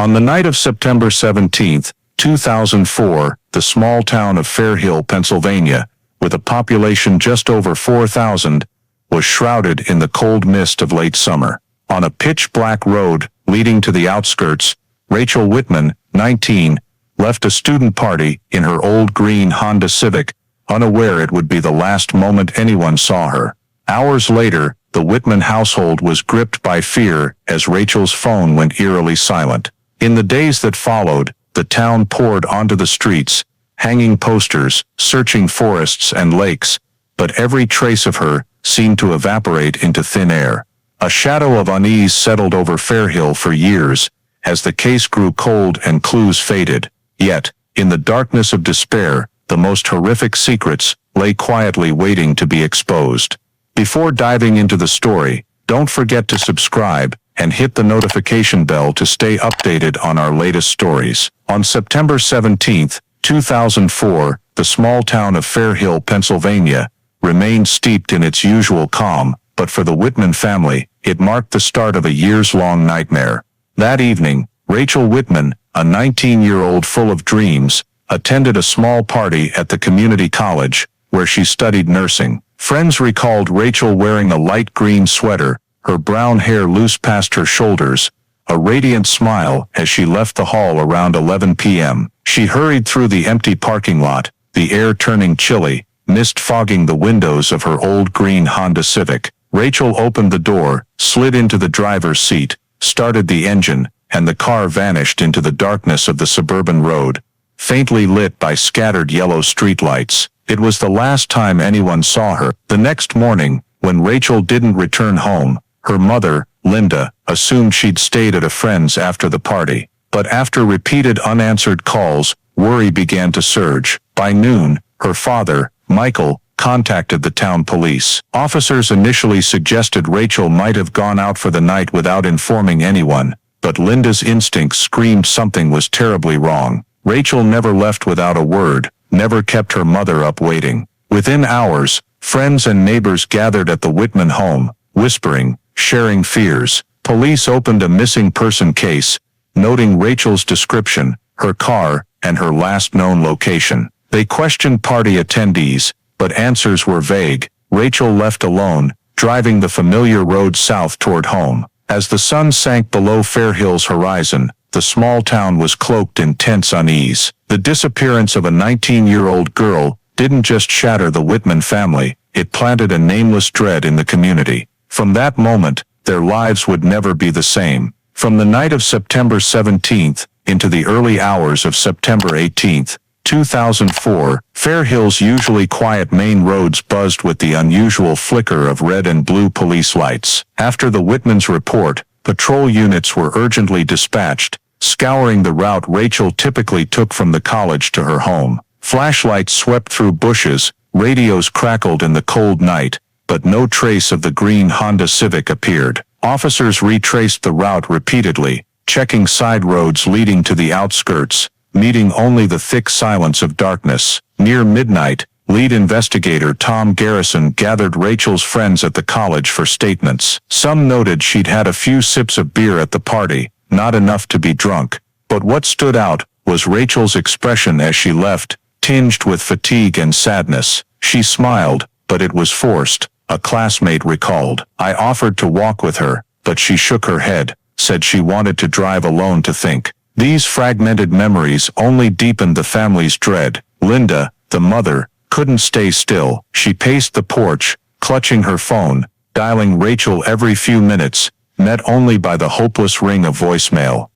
On the night of September 17, 2004, the small town of Fairhill, Pennsylvania, with a population just over 4,000, was shrouded in the cold mist of late summer. On a pitch-black road leading to the outskirts, Rachel Wittmann, 19, left a student party in her old green Honda Civic, unaware it would be the last moment anyone saw her. Hours later, the Wittmann household was gripped by fear as Rachel's phone went eerily silent. In the days that followed, the town poured onto the streets, hanging posters, searching forests and lakes, but every trace of her seemed to evaporate into thin air. A shadow of unease settled over Fairhill for years, as the case grew cold and clues faded. Yet, in the darkness of despair, the most horrific secrets lay quietly waiting to be exposed. Before diving into the story, don't forget to subscribe and hit the notification bell to stay updated on our latest stories. On September 17, 2004, the small town of Fairhill, Pennsylvania, remained steeped in its usual calm, but for the Wittmann family, it marked the start of a years-long nightmare. That evening, Rachel Wittmann, a 19-year-old full of dreams, attended a small party at the community college, where she studied nursing. Friends recalled Rachel wearing a light green sweater, her brown hair loose past her shoulders, a radiant smile as she left the hall around 11 p.m. She hurried through the empty parking lot, the air turning chilly, mist fogging the windows of her old green Honda Civic. Rachel opened the door, slid into the driver's seat, started the engine, and the car vanished into the darkness of the suburban road, faintly lit by scattered yellow streetlights. It was the last time anyone saw her. The next morning, when Rachel didn't return home, her mother, Linda, assumed she'd stayed at a friend's after the party. But after repeated unanswered calls, worry began to surge. By noon, her father, Michael, contacted the town police. Officers initially suggested Rachel might have gone out for the night without informing anyone, but Linda's instincts screamed something was terribly wrong. Rachel never left without a word, never kept her mother up waiting. Within hours, friends and neighbors gathered at the Wittmann home, whispering, sharing fears. Police opened a missing person case, noting Rachel's description, her car, and her last known location. They questioned party attendees, but answers were vague. Rachel left alone, driving the familiar road south toward home. As the sun sank below Fairhill's horizon, the small town was cloaked in tense unease. The disappearance of a 19-year-old girl didn't just shatter the Wittmann family, it planted a nameless dread in the community. From that moment, their lives would never be the same. From the night of September 17th into the early hours of September 18th, 2004, Fairhill's usually quiet main roads buzzed with the unusual flicker of red and blue police lights. After the Wittmann's report, patrol units were urgently dispatched, scouring the route Rachel typically took from the college to her home. Flashlights swept through bushes, radios crackled in the cold night, but no trace of the green Honda Civic appeared. Officers retraced the route repeatedly, checking side roads leading to the outskirts, meeting only the thick silence of darkness. Near midnight, lead investigator Tom Garrison gathered Rachel's friends at the college for statements. Some noted she'd had a few sips of beer at the party, not enough to be drunk. But what stood out was Rachel's expression as she left, tinged with fatigue and sadness. She smiled, but it was forced, a classmate recalled. I offered to walk with her, but she shook her head, said she wanted to drive alone to think. These fragmented memories only deepened the family's dread. Linda, the mother, couldn't stay still. She paced the porch, clutching her phone, dialing Rachel every few minutes, met only by the hopeless ring of voicemail.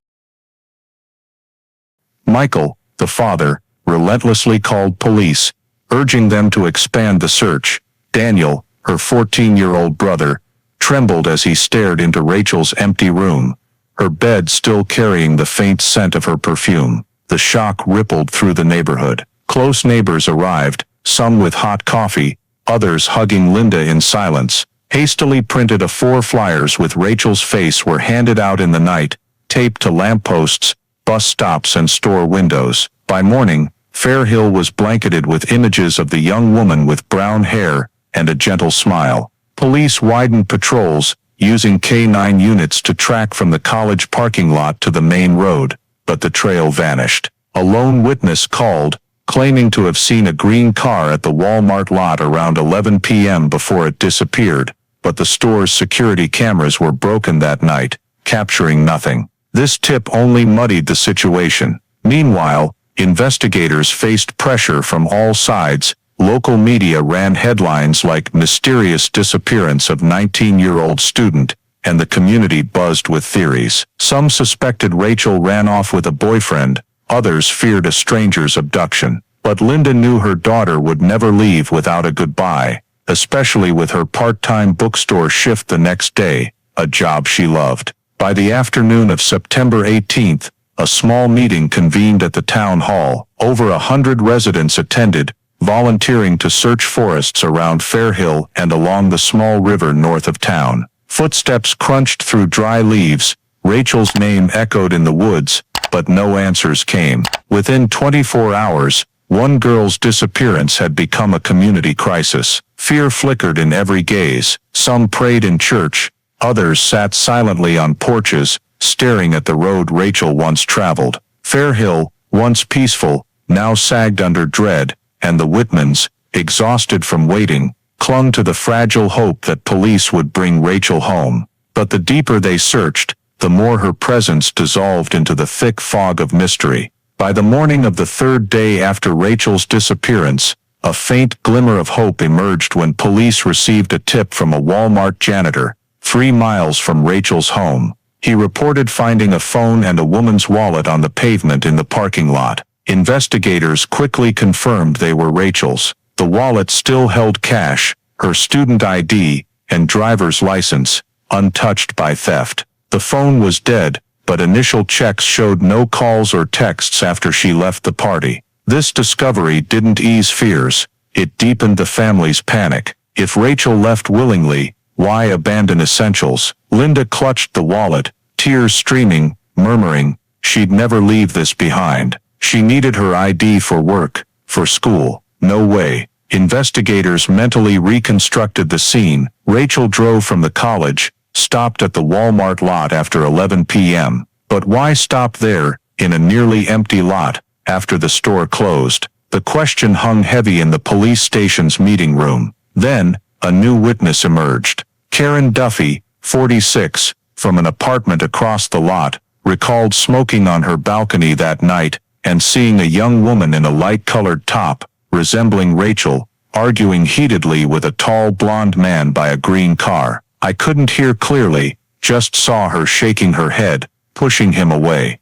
Michael, the father, relentlessly called police, urging them to expand the search. Daniel, her 14-year-old brother, trembled as he stared into Rachel's empty room, her bed still carrying the faint scent of her perfume. The shock rippled through the neighborhood. Close neighbors arrived, some with hot coffee, others hugging Linda in silence. Hastily printed A4 flyers with Rachel's face were handed out in the night, taped to lampposts, bus stops and store windows. By morning, Fairhill was blanketed with images of the young woman with brown hair and a gentle smile. Police widened patrols, using K9 units to track from the college parking lot to the main road, but the trail vanished. A lone witness called, claiming to have seen a green car at the Walmart lot around 11 p.m. before it disappeared, but the store's security cameras were broken that night, capturing nothing. This tip only muddied the situation. Meanwhile, investigators faced pressure from all sides. Local media ran headlines like "Mysterious Disappearance of 19-year-old Student," and the community buzzed with theories. Some suspected Rachel ran off with a boyfriend, others feared a stranger's abduction. But Linda knew her daughter would never leave without a goodbye, especially with her part-time bookstore shift the next day, a job she loved. By the afternoon of September 18th, a small meeting convened at the town hall. Over 100 residents attended, volunteering to search forests around Fairhill and along the small river north of town. Footsteps crunched through dry leaves. Rachel's name echoed in the woods, but no answers came. Within 24 hours, one girl's disappearance had become a community crisis. Fear flickered in every gaze. Some prayed in church, others sat silently on porches, staring at the road Rachel once traveled. Fairhill, once peaceful, now sagged under dread, and the Wittmanns, exhausted from waiting, clung to the fragile hope that police would bring Rachel home. But the deeper they searched, the more her presence dissolved into the thick fog of mystery. By the morning of the third day after Rachel's disappearance, a faint glimmer of hope emerged when police received a tip from a Walmart janitor, 3 miles from Rachel's home. He reported finding a phone and a woman's wallet on the pavement in the parking lot. Investigators quickly confirmed they were Rachel's. The wallet still held cash, her student ID, and driver's license, untouched by theft. The phone was dead, but initial checks showed no calls or texts after she left the party. This discovery didn't ease fears, it deepened the family's panic. If Rachel left willingly, why abandon essentials? Linda clutched the wallet, tears streaming, murmuring, she'd never leave this behind. She needed her ID for work, for school. No way. Investigators mentally reconstructed the scene. Rachel drove from the college, stopped at the Walmart lot after 11 p.m. But why stop there, in a nearly empty lot, after the store closed? The question hung heavy in the police station's meeting room. Then, a new witness emerged. Karen Duffy, 46, from an apartment across the lot, recalled smoking on her balcony that night, and seeing a young woman in a light-colored top, resembling Rachel, arguing heatedly with a tall blonde man by a green car. I couldn't hear clearly, just saw her shaking her head, pushing him away.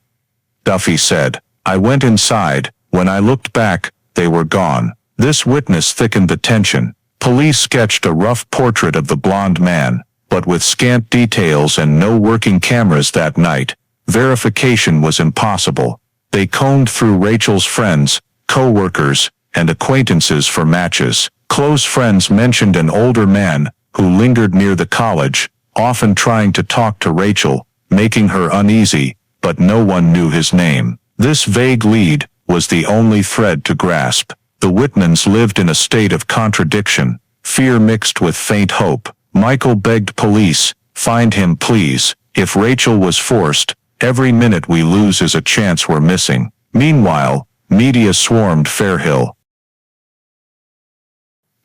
Duffy said, I went inside. When I looked back, they were gone. This witness thickened the tension. Police sketched a rough portrait of the blonde man, but with scant details and no working cameras that night, verification was impossible. They combed through Rachel's friends, co-workers, and acquaintances for matches. Close friends mentioned an older man who lingered near the college, often trying to talk to Rachel, making her uneasy, but no one knew his name. This vague lead was the only thread to grasp. The Wittmanns lived in a state of contradiction, fear mixed with faint hope. Michael begged police, find him please. If Rachel was forced, every minute we lose is a chance we're missing. Meanwhile, media swarmed Fairhill.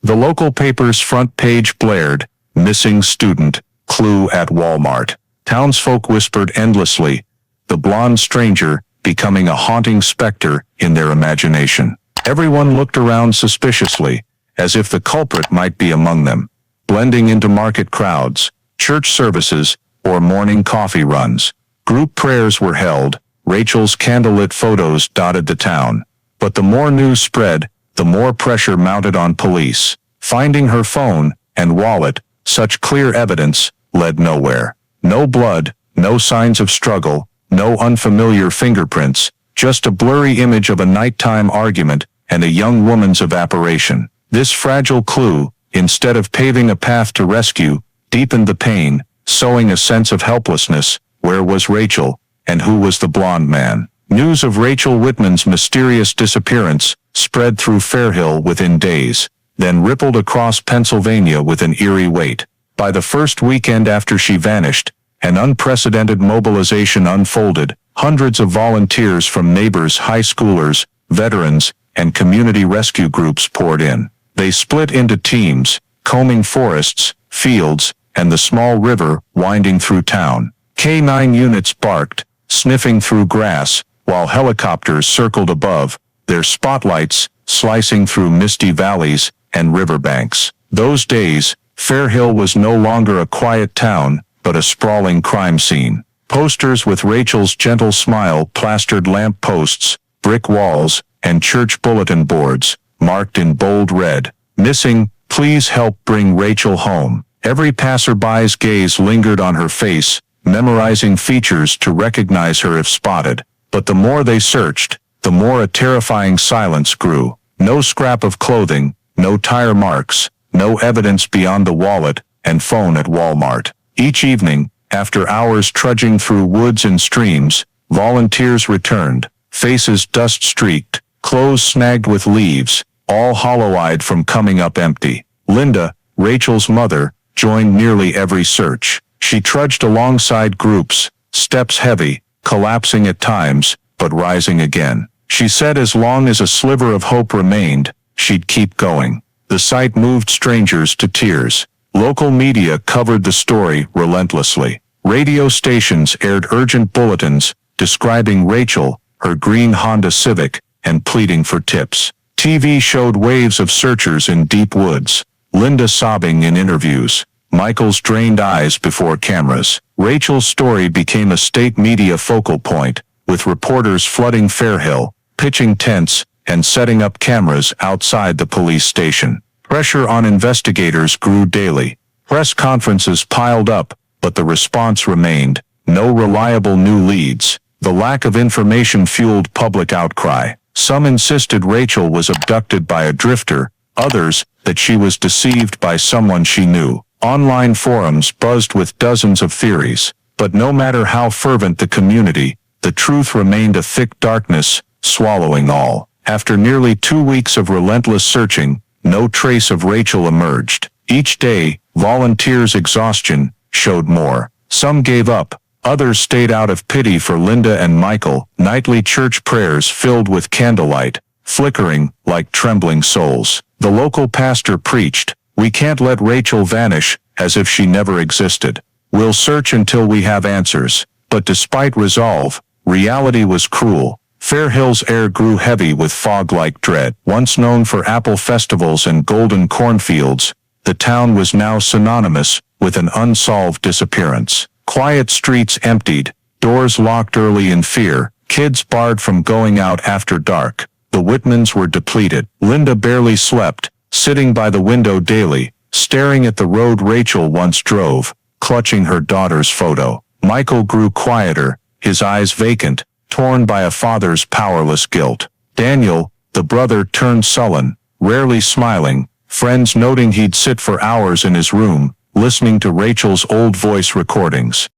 The local paper's front page blared, missing student, clue at Walmart. Townsfolk whispered endlessly, the blonde stranger becoming a haunting specter in their imagination. Everyone looked around suspiciously, as if the culprit might be among them, blending into market crowds, church services, or morning coffee runs. Group prayers were held, Rachel's candlelit photos dotted the town. But the more news spread, the more pressure mounted on police. Finding her phone and wallet, such clear evidence, led nowhere. No blood, no signs of struggle, no unfamiliar fingerprints, just a blurry image of a nighttime argument and a young woman's evaporation. This fragile clue, instead of paving a path to rescue, deepened the pain, sowing a sense of helplessness. Where was Rachel, and who was the blonde man? News of Rachel Wittmann's mysterious disappearance spread through Fairhill within days, then rippled across Pennsylvania with an eerie weight. By the first weekend after she vanished, an unprecedented mobilization unfolded. Hundreds of volunteers from neighbors, high schoolers, veterans, and community rescue groups poured in. They split into teams, combing forests, fields, and the small river winding through town. K-9 units barked, sniffing through grass, while helicopters circled above, their spotlights slicing through misty valleys and riverbanks. Those days, Fairhill was no longer a quiet town, but a sprawling crime scene. Posters with Rachel's gentle smile plastered lamp posts, brick walls, and church bulletin boards, marked in bold red. Missing, please help bring Rachel home. Every passerby's gaze lingered on her face, memorizing features to recognize her if spotted. But the more they searched, the more a terrifying silence grew. No scrap of clothing, no tire marks, no evidence beyond the wallet and phone at Walmart. Each evening, after hours trudging through woods and streams, volunteers returned, faces dust-streaked, clothes snagged with leaves, all hollow-eyed from coming up empty. Linda, Rachel's mother, joined nearly every search. She trudged alongside groups, steps heavy, collapsing at times, but rising again. She said as long as a sliver of hope remained, she'd keep going. The sight moved strangers to tears. Local media covered the story relentlessly. Radio stations aired urgent bulletins describing Rachel, her green Honda Civic, and pleading for tips. TV showed waves of searchers in deep woods, Linda sobbing in interviews, Michael's drained eyes before cameras. Rachel's story became a state media focal point, with reporters flooding Fairhill, pitching tents, and setting up cameras outside the police station. Pressure on investigators grew daily. Press conferences piled up, but the response remained: no reliable new leads. The lack of information fueled public outcry. Some insisted Rachel was abducted by a drifter, others that she was deceived by someone she knew. Online forums buzzed with dozens of theories, but no matter how fervent the community, the truth remained a thick darkness, swallowing all. After nearly 2 weeks of relentless searching, no trace of Rachel emerged. Each day, volunteers' exhaustion showed more. Some gave up, others stayed out of pity for Linda and Michael. Nightly church prayers filled with candlelight, flickering like trembling souls. The local pastor preached, "We can't let Rachel vanish, as if she never existed. We'll search until we have answers." But despite resolve, reality was cruel. Fairhill's air grew heavy with fog-like dread. Once known for apple festivals and golden cornfields, the town was now synonymous with an unsolved disappearance. Quiet streets emptied, doors locked early in fear, kids barred from going out after dark. The Wittmanns were depleted. Linda barely slept, sitting by the window daily, staring at the road Rachel once drove, clutching her daughter's photo. Michael grew quieter, his eyes vacant, torn by a father's powerless guilt. Daniel, the brother, turned sullen, rarely smiling, friends noting he'd sit for hours in his room, listening to Rachel's old voice recordings.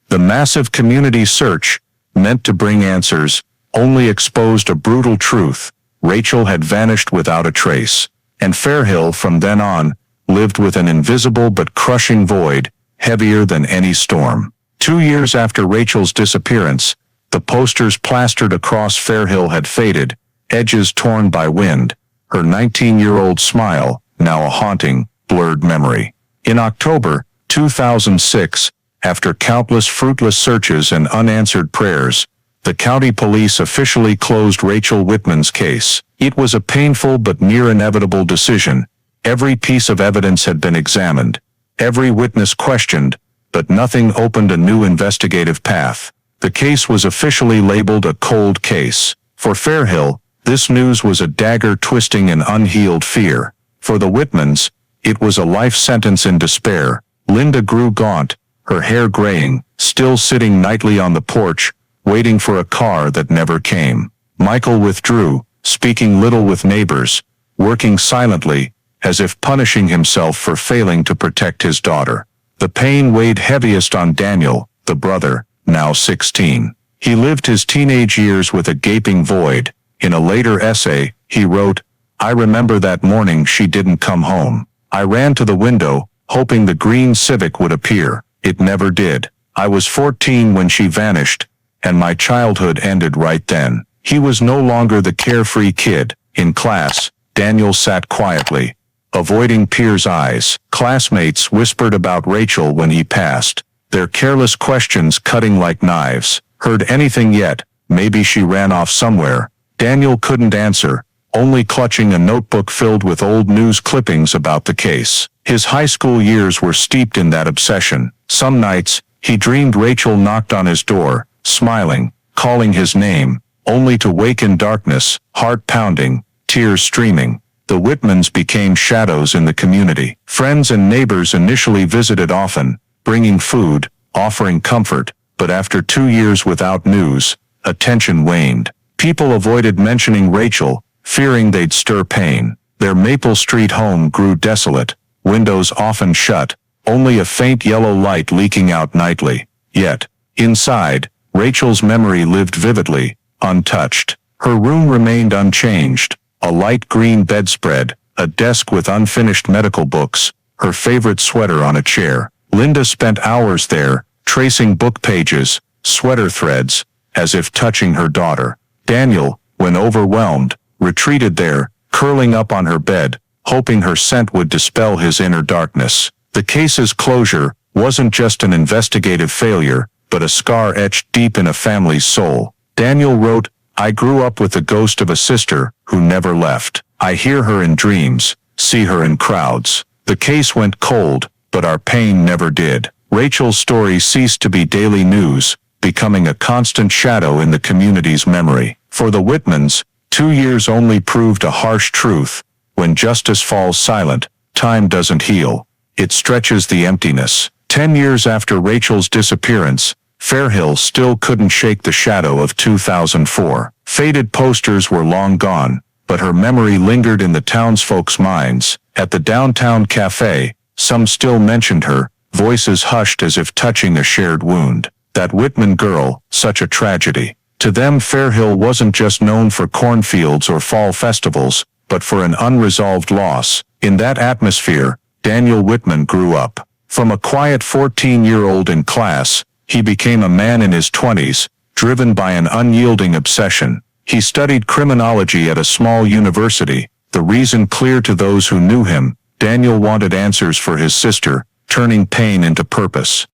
The massive community search, meant to bring answers, only exposed a brutal truth: Rachel had vanished without a trace. And Fairhill, from then on, lived with an invisible but crushing void, heavier than any storm. 2 years after Rachel's disappearance, the posters plastered across Fairhill had faded, edges torn by wind, her 19-year-old smile, now a haunting, blurred memory. In October 2006, after countless fruitless searches and unanswered prayers, the county police officially closed Rachel Wittmann's case. It was a painful but near inevitable decision. Every piece of evidence had been examined, every witness questioned, but nothing opened a new investigative path. The case was officially labeled a cold case. For Fairhill, this news was a dagger twisting an unhealed fear. For the Wittmanns, it was a life sentence in despair. Linda grew gaunt, her hair graying, still sitting nightly on the porch, waiting for a car that never came. Michael withdrew, speaking little with neighbors, working silently, as if punishing himself for failing to protect his daughter. The pain weighed heaviest on Daniel, the brother, now 16. He lived his teenage years with a gaping void. In a later essay, he wrote, "I remember that morning she didn't come home. I ran to the window, hoping the green Civic would appear. It never did. I was 14 when she vanished, and my childhood ended right then. He was no longer the carefree kid. In class, Daniel sat quietly, avoiding peers' eyes. Classmates whispered about Rachel when he passed, their careless questions cutting like knives. Heard anything yet? Maybe she ran off somewhere. Daniel couldn't answer, only clutching a notebook filled with old news clippings about the case. His high school years were steeped in that obsession. Some nights, he dreamed Rachel knocked on his door, smiling, calling his name, only to wake in darkness, heart pounding, tears streaming. The Wittmanns became shadows in the community. Friends and neighbors initially visited often, bringing food, offering comfort, but after 2 years without news, attention waned. People avoided mentioning Rachel, fearing they'd stir pain. Their Maple Street home grew desolate, windows often shut, only a faint yellow light leaking out nightly. Yet, inside, Rachel's memory lived vividly, untouched. Her room remained unchanged, a light green bedspread, a desk with unfinished medical books, her favorite sweater on a chair. Linda spent hours there, tracing book pages, sweater threads, as if touching her daughter. Daniel, when overwhelmed, retreated there, curling up on her bed, hoping her scent would dispel his inner darkness. The case's closure wasn't just an investigative failure, but a scar etched deep in a family's soul. Daniel wrote, "I grew up with the ghost of a sister who never left. I hear her in dreams, see her in crowds." The case went cold, but our pain never did. Rachel's story ceased to be daily news, becoming a constant shadow in the community's memory. For the Wittmanns, 2 years only proved a harsh truth. When justice falls silent, time doesn't heal. It stretches the emptiness. 10 years after Rachel's disappearance, Fairhill still couldn't shake the shadow of 2004. Faded posters were long gone, but her memory lingered in the townsfolk's minds. At the downtown cafe, some still mentioned her, voices hushed as if touching a shared wound. That Wittmann girl, such a tragedy. To them, Fairhill wasn't just known for cornfields or fall festivals, but for an unresolved loss. In that atmosphere, Daniel Wittmann grew up. From a quiet 14-year-old in class, he became a man in his 20s, driven by an unyielding obsession. He studied criminology at a small university, the reason clear to those who knew him. Daniel wanted answers for his sister, turning pain into purpose.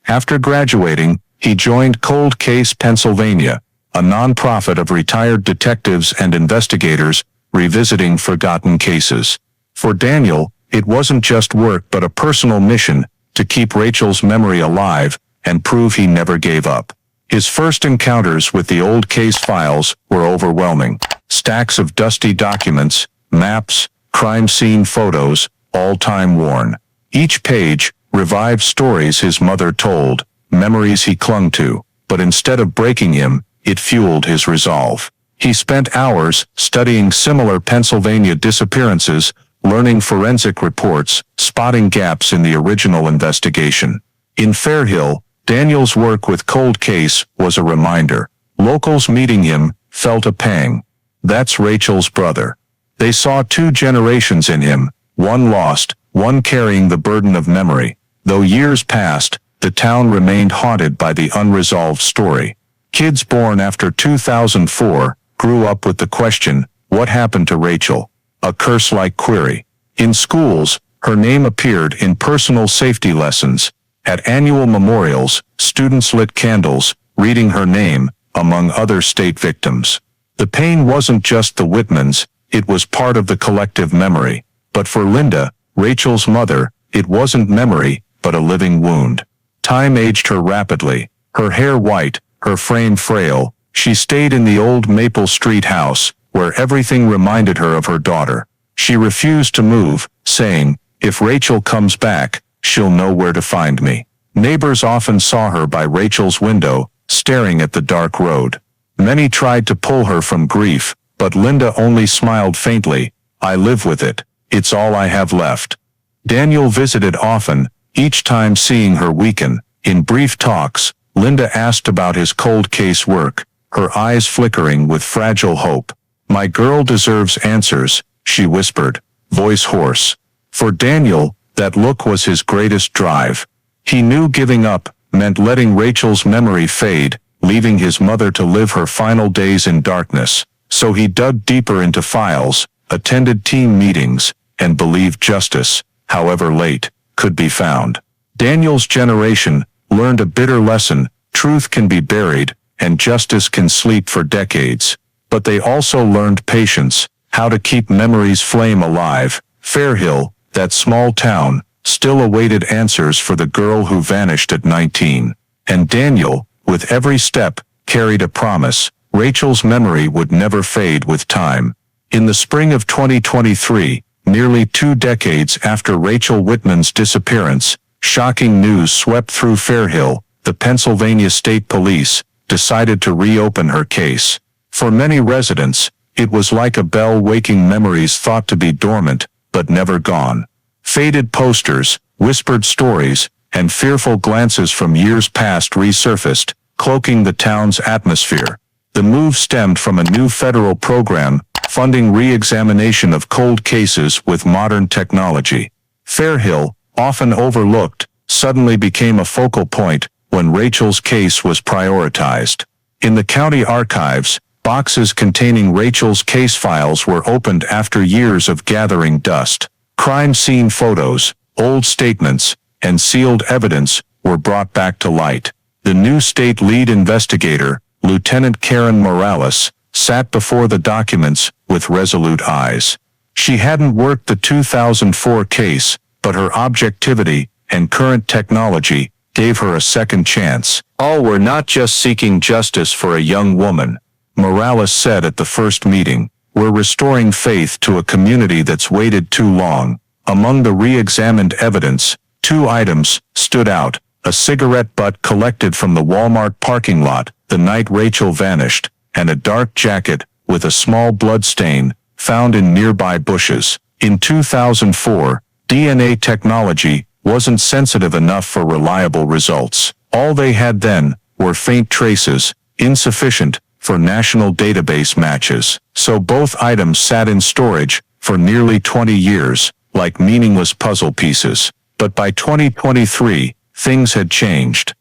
After graduating, he joined Cold Case Pennsylvania, a nonprofit of retired detectives and investigators revisiting forgotten cases. For Daniel, it wasn't just work but a personal mission to keep Rachel's memory alive and prove he never gave up. His first encounters with the old case files were overwhelming. Stacks of dusty documents, maps, crime scene photos, all time-worn. Each page revived stories his mother told, memories he clung to, but instead of breaking him, it fueled his resolve. He spent hours studying similar Pennsylvania disappearances, learning forensic reports, spotting gaps in the original investigation. In Fairhill, Daniel's work with Cold Case was a reminder. Locals meeting him felt a pang. That's Rachel's brother. They saw 2 generations in him, one lost, one carrying the burden of memory. Though years passed, the town remained haunted by the unresolved story. Kids born after 2004 grew up with the question, what happened to Rachel? A curse-like query. In schools, her name appeared in personal safety lessons. At annual memorials, students lit candles, reading her name, among other state victims. The pain wasn't just the Wittmanns, it was part of the collective memory. But for Linda, Rachel's mother, it wasn't memory, but a living wound. Time aged her rapidly. Her hair white, her frame frail. She stayed in the old Maple Street house, where everything reminded her of her daughter. She refused to move, saying, "If Rachel comes back, she'll know where to find me." Neighbors often saw her by Rachel's window, staring at the dark road. Many tried to pull her from grief, but Linda only smiled faintly. "I live with it. It's all I have left." Daniel visited often, each time seeing her weaken. In brief talks, Linda asked about his cold case work, her eyes flickering with fragile hope. "My girl deserves answers," she whispered. voice hoarse. For Daniel, that look was his greatest drive. He knew giving up meant letting Rachel's memory fade, leaving his mother to live her final days in darkness. So he dug deeper into files, attended team meetings, and believed justice, however late, could be found. Daniel's generation learned a bitter lesson: truth can be buried, and justice can sleep for decades. But they also learned patience, how to keep memories' flame alive. Fairhill, that small town, still awaited answers for the girl who vanished at 19. And Daniel, with every step, carried a promise: Rachel's memory would never fade with time. In the spring of 2023, nearly 2 decades after Rachel Wittmann's disappearance, shocking news swept through Fairhill. The Pennsylvania State Police decided to reopen her case. For many residents, it was like a bell waking memories thought to be dormant, but never gone. Faded posters, whispered stories, and fearful glances from years past resurfaced, cloaking the town's atmosphere. The move stemmed from a new federal program funding re-examination of cold cases with modern technology. Fairhill, often overlooked, suddenly became a focal point when Rachel's case was prioritized. In the county archives, boxes containing Rachel's case files were opened after years of gathering dust. Crime scene photos, old statements, and sealed evidence were brought back to light. The new state lead investigator, Lieutenant Karen Morales, sat before the documents with resolute eyes. She hadn't worked the 2004 case, but her objectivity and current technology gave her a second chance. All were not just seeking justice for a young woman, Morales said at the first meeting. We're restoring faith to a community that's waited too long. Among the re-examined evidence, 2 items stood out: a cigarette butt collected from the Walmart parking lot the night Rachel vanished, and a dark jacket with a small blood stain found in nearby bushes. In 2004, DNA technology wasn't sensitive enough for reliable results. All they had then were faint traces, insufficient for national database matches. So both items sat in storage for nearly 20 years, like meaningless puzzle pieces. But by 2023, things had changed.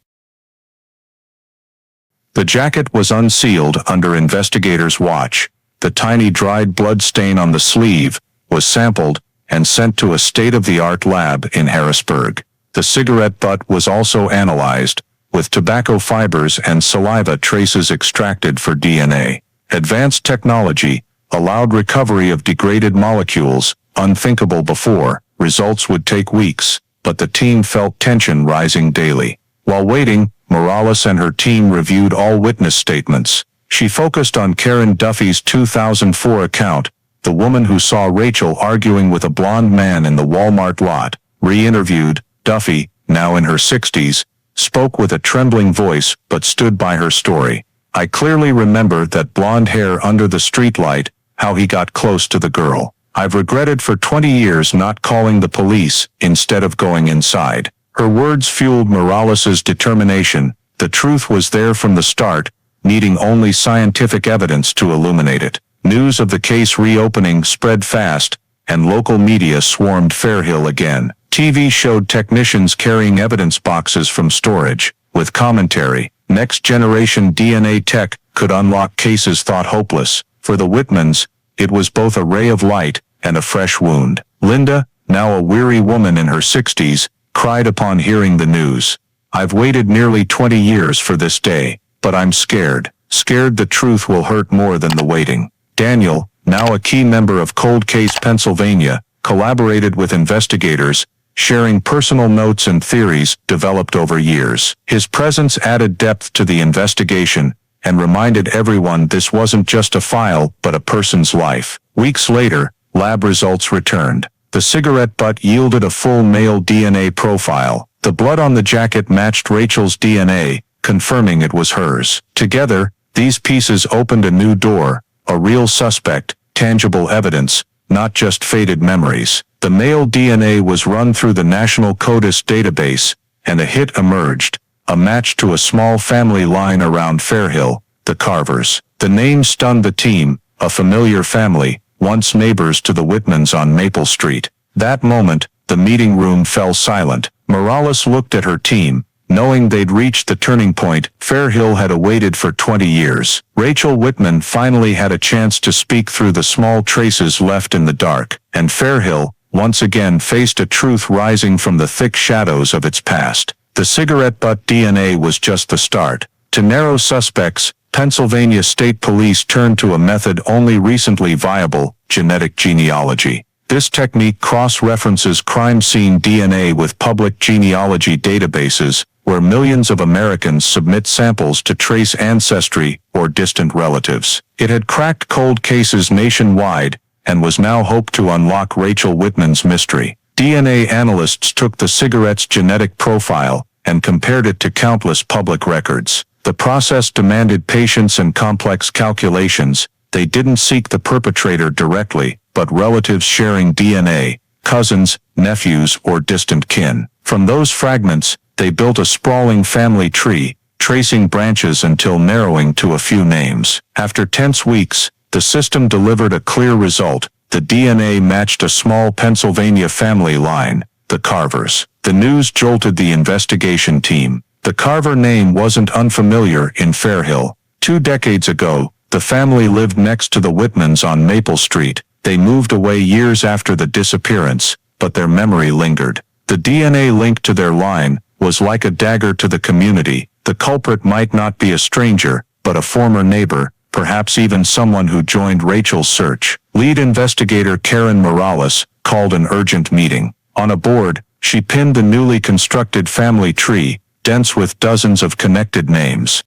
The jacket was unsealed under investigators' watch. The tiny dried blood stain on the sleeve was sampled and sent to a state-of-the-art lab in Harrisburg. The cigarette butt was also analyzed, with tobacco fibers and saliva traces extracted for DNA. Advanced technology allowed recovery of degraded molecules, unthinkable before. Results would take weeks, but the team felt tension rising daily. While waiting, Morales and her team reviewed all witness statements. She focused on Karen Duffy's 2004 account, the woman who saw Rachel arguing with a blonde man in the Walmart lot. Re-interviewed, Duffy, now in her 60s, spoke with a trembling voice but stood by her story. I clearly remember that blonde hair under the streetlight, how he got close to the girl. I've regretted for 20 years not calling the police instead of going inside. Her words fueled Morales's determination. The truth was there from the start, needing only scientific evidence to illuminate it. News of the case reopening spread fast, and local media swarmed Fairhill again. TV showed technicians carrying evidence boxes from storage, with commentary. Next-generation DNA tech could unlock cases thought hopeless. For the Wittmanns, it was both a ray of light and a fresh wound. Linda, now a weary woman in her 60s, cried upon hearing the news. I've waited nearly 20 years for this day, but I'm scared. Scared the truth will hurt more than the waiting. Daniel, now a key member of Cold Case Pennsylvania, collaborated with investigators, sharing personal notes and theories developed over years. His presence added depth to the investigation and reminded everyone this wasn't just a file but a person's life. Weeks later, lab results returned. The cigarette butt yielded a full male DNA profile. The blood on the jacket matched Rachel's DNA, confirming it was hers. Together, these pieces opened a new door, a real suspect, tangible evidence, not just faded memories. The male DNA was run through the National CODIS database, and a hit emerged, a match to a small family line around Fairhill, the Carvers. The name stunned the team, a familiar family, once neighbors to the Wittmanns on Maple Street. That moment, the meeting room fell silent. Morales looked at her team, knowing they'd reached the turning point Fairhill had awaited for 20 years. Rachel Wittmann finally had a chance to speak through the small traces left in the dark, and Fairhill, once again, faced a truth rising from the thick shadows of its past. The cigarette butt DNA was just the start. To narrow suspects, Pennsylvania State Police turned to a method only recently viable: genetic genealogy. This technique cross-references crime scene DNA with public genealogy databases, where millions of Americans submit samples to trace ancestry or distant relatives. It had cracked cold cases nationwide, and was now hoped to unlock Rachel Wittmann's mystery. DNA analysts took the cigarette's genetic profile and compared it to countless public records. The process demanded patience and complex calculations. They didn't seek the perpetrator directly, but relatives sharing DNA, cousins, nephews, or distant kin. From those fragments, they built a sprawling family tree, tracing branches until narrowing to a few names. After tense weeks, the system delivered a clear result. The DNA matched a small Pennsylvania family line, the Carvers. The news jolted the investigation team. The Carver name wasn't unfamiliar in Fairhill. 2 decades ago, the family lived next to the Wittmanns on Maple Street. They moved away years after the disappearance, but their memory lingered. The DNA link to their line was like a dagger to the community. The culprit might not be a stranger, but a former neighbor, perhaps even someone who joined Rachel's search. Lead investigator Karen Morales called an urgent meeting. On a board, she pinned the newly constructed family tree, dense with dozens of connected names,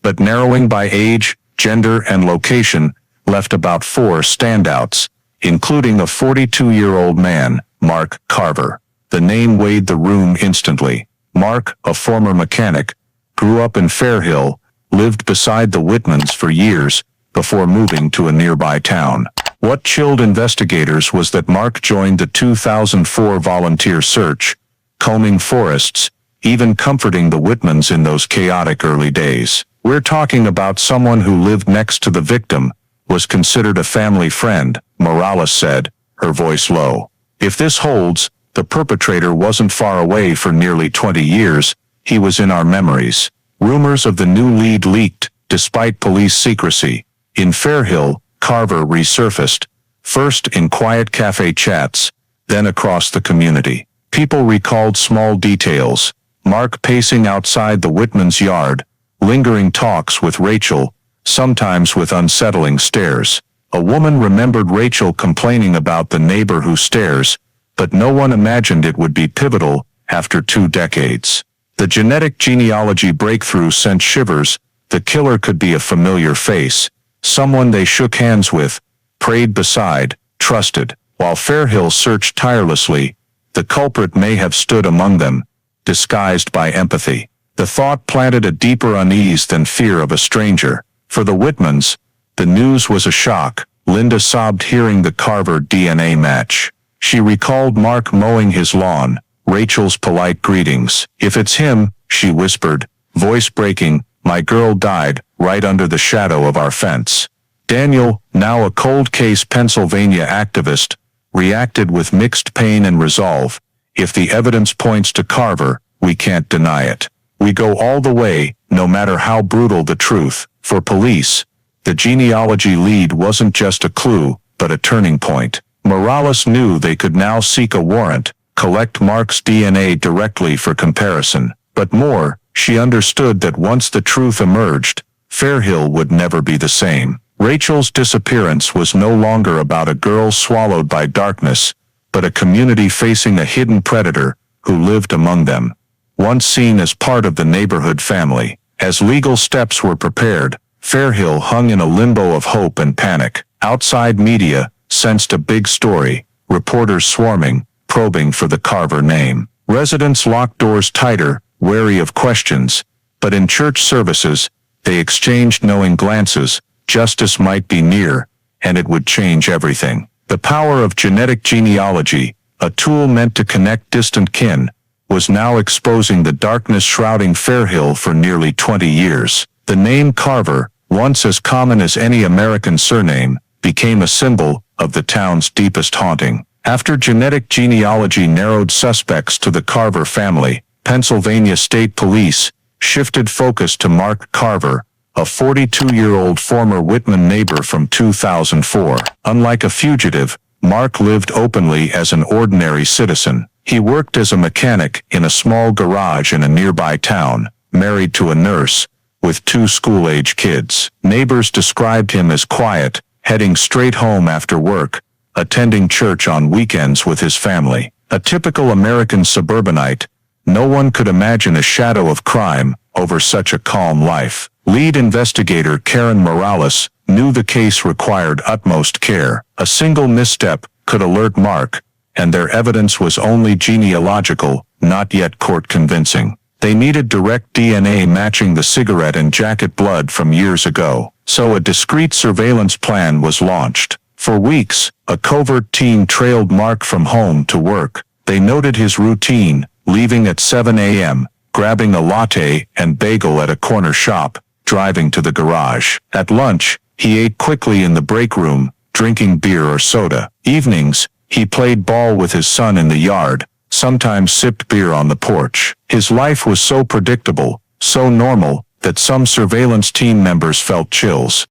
but narrowing by age, gender, and location, left about 4 standouts, including a 42-year-old man, Mark Carver. The name weighed the room instantly. Mark, a former mechanic, grew up in Fairhill, lived beside the Wittmanns for years before moving to a nearby town. What chilled investigators was that Mark joined the 2004 volunteer search, combing forests, even comforting the Wittmanns in those chaotic early days. We're talking about someone who lived next to the victim, was considered a family friend, Morales said, her voice low. If this holds, the perpetrator wasn't far away for nearly 20 years. He was in our memories. Rumors of the new lead leaked, despite police secrecy. In Fairhill, Carver resurfaced, first in quiet cafe chats, then across the community. People recalled small details: Mark pacing outside the Wittmanns' yard, lingering talks with Rachel, sometimes with unsettling stares. A woman remembered Rachel complaining about the neighbor who stares, but no one imagined it would be pivotal after 2 decades. The genetic genealogy breakthrough sent shivers. The killer could be a familiar face, someone they shook hands with, prayed beside, trusted. While Fairhill searched tirelessly, the culprit may have stood among them, disguised by empathy. The thought planted a deeper unease than fear of a stranger. For the Wittmanns, the news was a shock. Linda sobbed hearing the Carver DNA match. She recalled Mark mowing his lawn, Rachel's polite greetings. "If it's him," she whispered, voice breaking, "my girl died right under the shadow of our fence." Daniel, now a cold case Pennsylvania activist, reacted with mixed pain and resolve. "If the evidence points to Carver, we can't deny it. We go all the way, no matter how brutal the truth." For police, the genealogy lead wasn't just a clue, but a turning point. Morales knew they could now seek a warrant, collect Mark's DNA directly for comparison. But more, she understood that once the truth emerged, Fairhill would never be the same. Rachel's disappearance was no longer about a girl swallowed by darkness, but a community facing a hidden predator who lived among them, once seen as part of the neighborhood family. As legal steps were prepared, Fairhill hung in a limbo of hope and panic. Outside media sensed a big story, reporters swarming, probing for the Carver name. Residents locked doors tighter, wary of questions, but in church services, they exchanged knowing glances. Justice might be near, and it would change everything. The power of genetic genealogy, a tool meant to connect distant kin, was now exposing the darkness shrouding Fairhill for nearly 20 years. The name Carver, once as common as any American surname, became a symbol of the town's deepest haunting. After genetic genealogy narrowed suspects to the Carver family, Pennsylvania State Police shifted focus to Mark Carver, a 42-year-old former Wittmann neighbor from 2004. Unlike a fugitive, Mark lived openly as an ordinary citizen. He worked as a mechanic in a small garage in a nearby town, married to a nurse, with 2 school-age kids. Neighbors described him as quiet, heading straight home after work, attending church on weekends with his family. A typical American suburbanite, no one could imagine a shadow of crime over such a calm life. Lead investigator Karen Morales knew the case required utmost care. A single misstep could alert Mark, and their evidence was only genealogical, not yet court convincing. They needed direct DNA matching the cigarette and jacket blood from years ago, so a discreet surveillance plan was launched. For weeks, a covert team trailed Mark from home to work. They noted his routine, leaving at 7 a.m., grabbing a latte and bagel at a corner shop, driving to the garage. At lunch, he ate quickly in the break room, drinking beer or soda. Evenings, he played ball with his son in the yard, sometimes sipped beer on the porch. His life was so predictable, so normal, that some surveillance team members felt chills.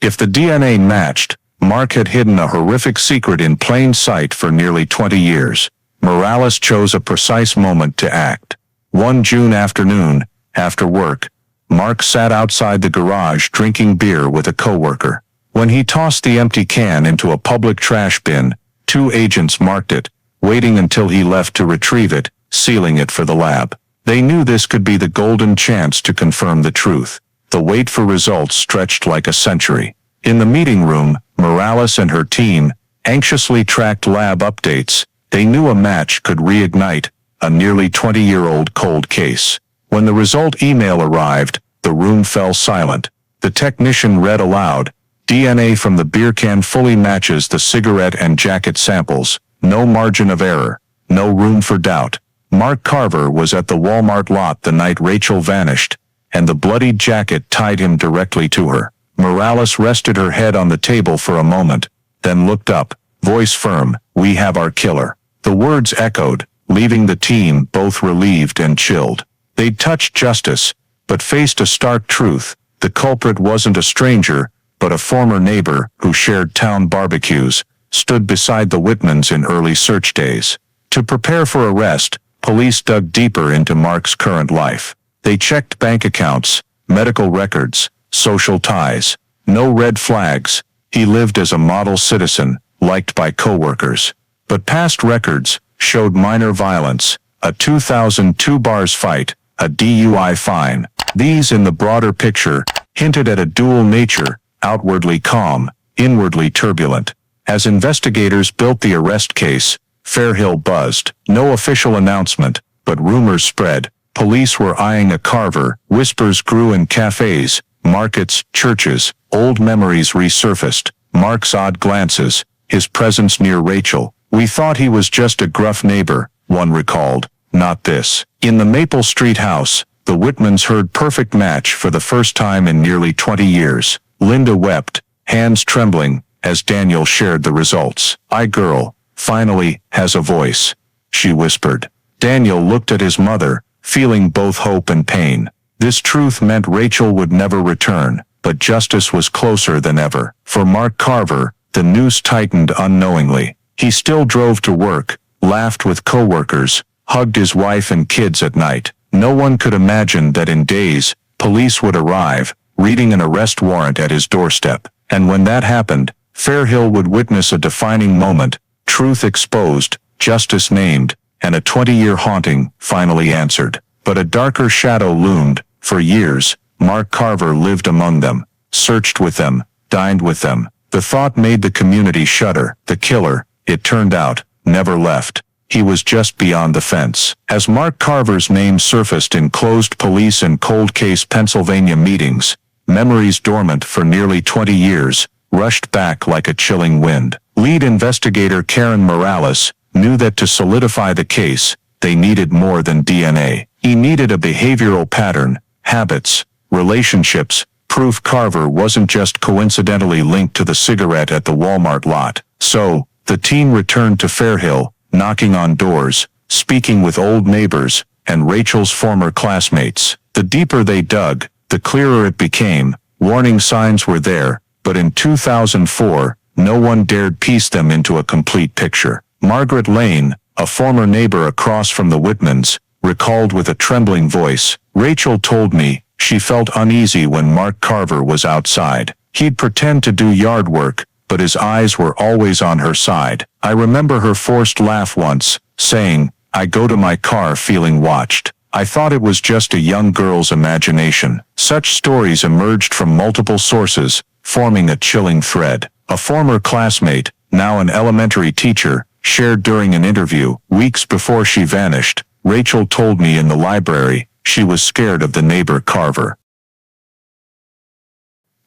If the DNA matched, Mark had hidden a horrific secret in plain sight for nearly 20 years. Morales chose a precise moment to act. One June afternoon, after work, Mark sat outside the garage drinking beer with a coworker. When he tossed the empty can into a public trash bin, 2 agents marked it, waiting until he left to retrieve it, sealing it for the lab. They knew this could be the golden chance to confirm the truth. The wait for results stretched like a century. In the meeting room, Morales and her team anxiously tracked lab updates. They knew a match could reignite a nearly 20-year-old cold case. When the result email arrived, the room fell silent. The technician read aloud, "DNA from the beer can fully matches the cigarette and jacket samples. No margin of error. No room for doubt." Mark Carver was at the Walmart lot the night Rachel vanished, and the bloodied jacket tied him directly to her. Morales rested her head on the table for a moment, then looked up, voice firm, "We have our killer." The words echoed, leaving the team both relieved and chilled. They'd touched justice, but faced a stark truth. The culprit wasn't a stranger, but a former neighbor who shared town barbecues, stood beside the Wittmanns in early search days. To prepare for arrest, police dug deeper into Mark's current life. They checked bank accounts, medical records, social ties. No red flags. He lived as a model citizen, liked by coworkers. But past records showed minor violence, a 2002 bars fight, a DUI fine. These in the broader picture hinted at a dual nature, outwardly calm, inwardly turbulent. As investigators built the arrest case, Fairhill buzzed. No official announcement, but rumors spread. Police were eyeing a Carver. Whispers grew in cafes, markets, churches. Old memories resurfaced. Mark's odd glances, his presence near Rachel. "We thought he was just a gruff neighbor," one recalled. "Not this." In the Maple Street house, the Wittmanns heard perfect match for the first time in nearly 20 years. Linda wept, hands trembling, as Daniel shared the results. "My girl, finally, has a voice," she whispered. Daniel looked at his mother, feeling both hope and pain. This truth meant Rachel would never return, but justice was closer than ever. For Mark Carver, the noose tightened unknowingly. He still drove to work, laughed with coworkers, hugged his wife and kids at night. No one could imagine that in days, police would arrive, reading an arrest warrant at his doorstep. And when that happened, Fairhill would witness a defining moment, truth exposed, justice named, and a 20-year haunting finally answered. But a darker shadow loomed. For years, Mark Carver lived among them, searched with them, dined with them. The thought made the community shudder. The killer, it turned out, never left. He was just beyond the fence. As Mark Carver's name surfaced in closed police and cold case Pennsylvania meetings, memories dormant for nearly 20 years rushed back like a chilling wind. Lead investigator Karen Morales knew that to solidify the case, they needed more than DNA. He needed a behavioral pattern, habits, relationships, proof Carver wasn't just coincidentally linked to the cigarette at the Walmart lot. So, the teen returned to Fairhill, knocking on doors, speaking with old neighbors, and Rachel's former classmates. The deeper they dug, the clearer it became. Warning signs were there, but in 2004, no one dared piece them into a complete picture. Margaret Lane, a former neighbor across from the Wittmanns, recalled with a trembling voice, "Rachel told me she felt uneasy when Mark Carver was outside. He'd pretend to do yard work, but his eyes were always on her side. I remember her forced laugh once, saying, 'I go to my car feeling watched.' I thought it was just a young girl's imagination." Such stories emerged from multiple sources, forming a chilling thread. A former classmate, now an elementary teacher, shared during an interview, "Weeks before she vanished, Rachel told me in the library she was scared of the neighbor Carver.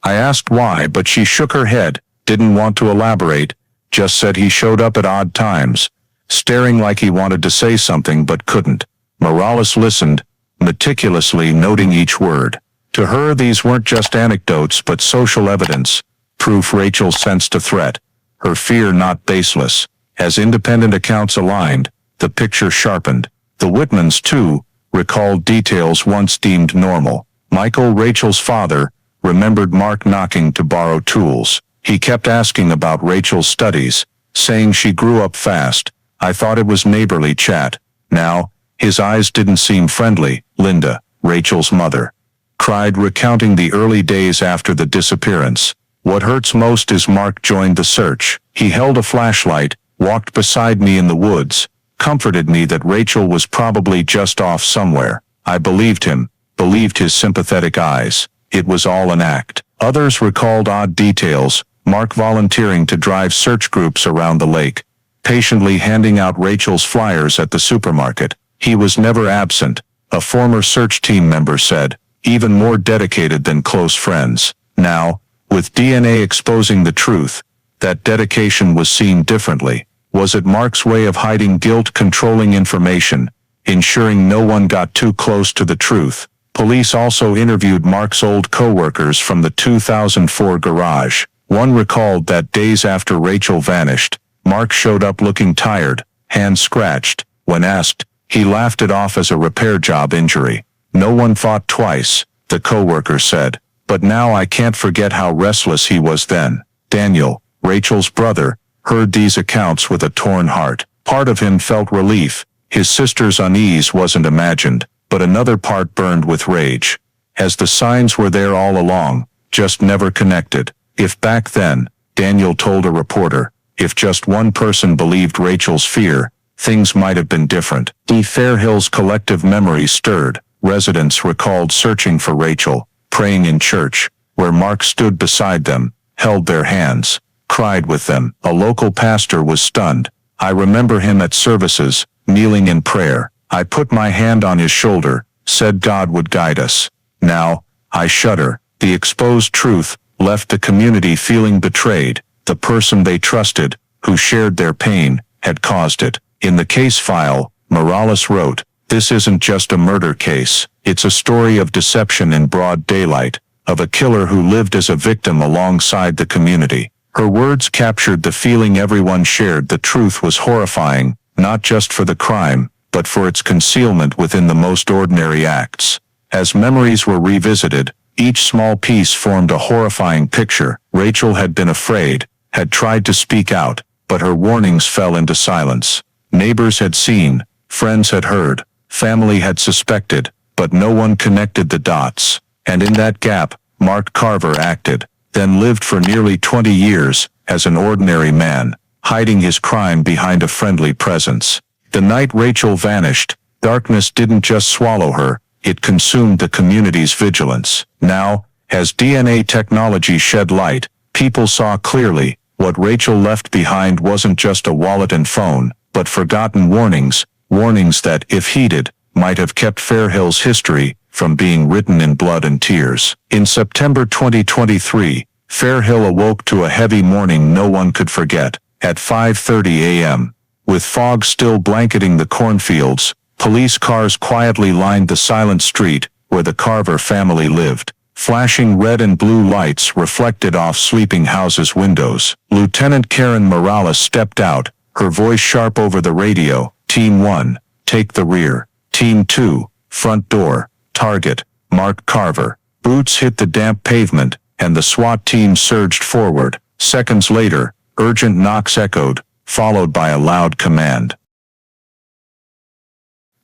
I asked why, but she shook her head, didn't want to elaborate, just said he showed up at odd times, staring like he wanted to say something but couldn't." Morales listened, meticulously noting each word. To her, these weren't just anecdotes but social evidence, proof Rachel sensed a threat, her fear not baseless. As independent accounts aligned, the picture sharpened. The Wittmanns, too, recalled details once deemed normal. Michael, Rachel's father, remembered Mark knocking to borrow tools. He kept asking about Rachel's studies, saying she grew up fast. "I thought it was neighborly chat." Now, his eyes didn't seem friendly. Linda, Rachel's mother, cried, recounting the early days after the disappearance. "What hurts most is Mark joined the search. He held a flashlight, walked beside me in the woods, comforted me that Rachel was probably just off somewhere. I believed him, believed his sympathetic eyes. It was all an act." Others recalled odd details, Mark volunteering to drive search groups around the lake, patiently handing out Rachel's flyers at the supermarket. He was never absent, a former search team member said, even more dedicated than close friends. Now, with DNA exposing the truth, that dedication was seen differently. Was it Mark's way of hiding guilt, controlling information, ensuring no one got too close to the truth? Police also interviewed Mark's old co-workers from the 2004 garage. One recalled that days after Rachel vanished, Mark showed up looking tired, hands scratched. When asked, he laughed it off as a repair job injury. "No one thought twice," the co-worker said. "But now I can't forget how restless he was then." Daniel, Rachel's brother, heard these accounts with a torn heart. Part of him felt relief. His sister's unease wasn't imagined, but another part burned with rage. As the signs were there all along, just never connected. If back then, Daniel told a reporter, if just one person believed Rachel's fear, things might have been different. Fairhill's collective memory stirred. Residents recalled searching for Rachel, praying in church, where Mark stood beside them, held their hands, cried with them. A local pastor was stunned. "I remember him at services, kneeling in prayer. I put my hand on his shoulder, said God would guide us." Now, I shudder. The exposed truth left the community feeling betrayed. The person they trusted, who shared their pain, had caused it. In the case file, Morales wrote, "This isn't just a murder case. It's a story of deception in broad daylight, of a killer who lived as a victim alongside the community." Her words captured the feeling everyone shared. The truth was horrifying, not just for the crime, but for its concealment within the most ordinary acts. As memories were revisited, each small piece formed a horrifying picture. Rachel had been afraid, had tried to speak out, but her warnings fell into silence. Neighbors had seen, friends had heard, family had suspected, but no one connected the dots. And in that gap, Mark Carver acted, then lived for nearly 20 years, as an ordinary man, hiding his crime behind a friendly presence. The night Rachel vanished, darkness didn't just swallow her, it consumed the community's vigilance. Now, as DNA technology shed light, people saw clearly, what Rachel left behind wasn't just a wallet and phone, but forgotten warnings, warnings that, if heeded, might have kept Fairhill's history from being written in blood and tears. In September 2023, Fairhill awoke to a heavy morning no one could forget. At 5:30 a.m., with fog still blanketing the cornfields, police cars quietly lined the silent street, where the Carver family lived. Flashing red and blue lights reflected off sleeping houses' windows. Lieutenant Karen Morales stepped out, her voice sharp over the radio. Team 1, take the rear. Team 2, front door, target, Mark Carver. Boots hit the damp pavement, and the SWAT team surged forward. Seconds later, urgent knocks echoed, followed by a loud command.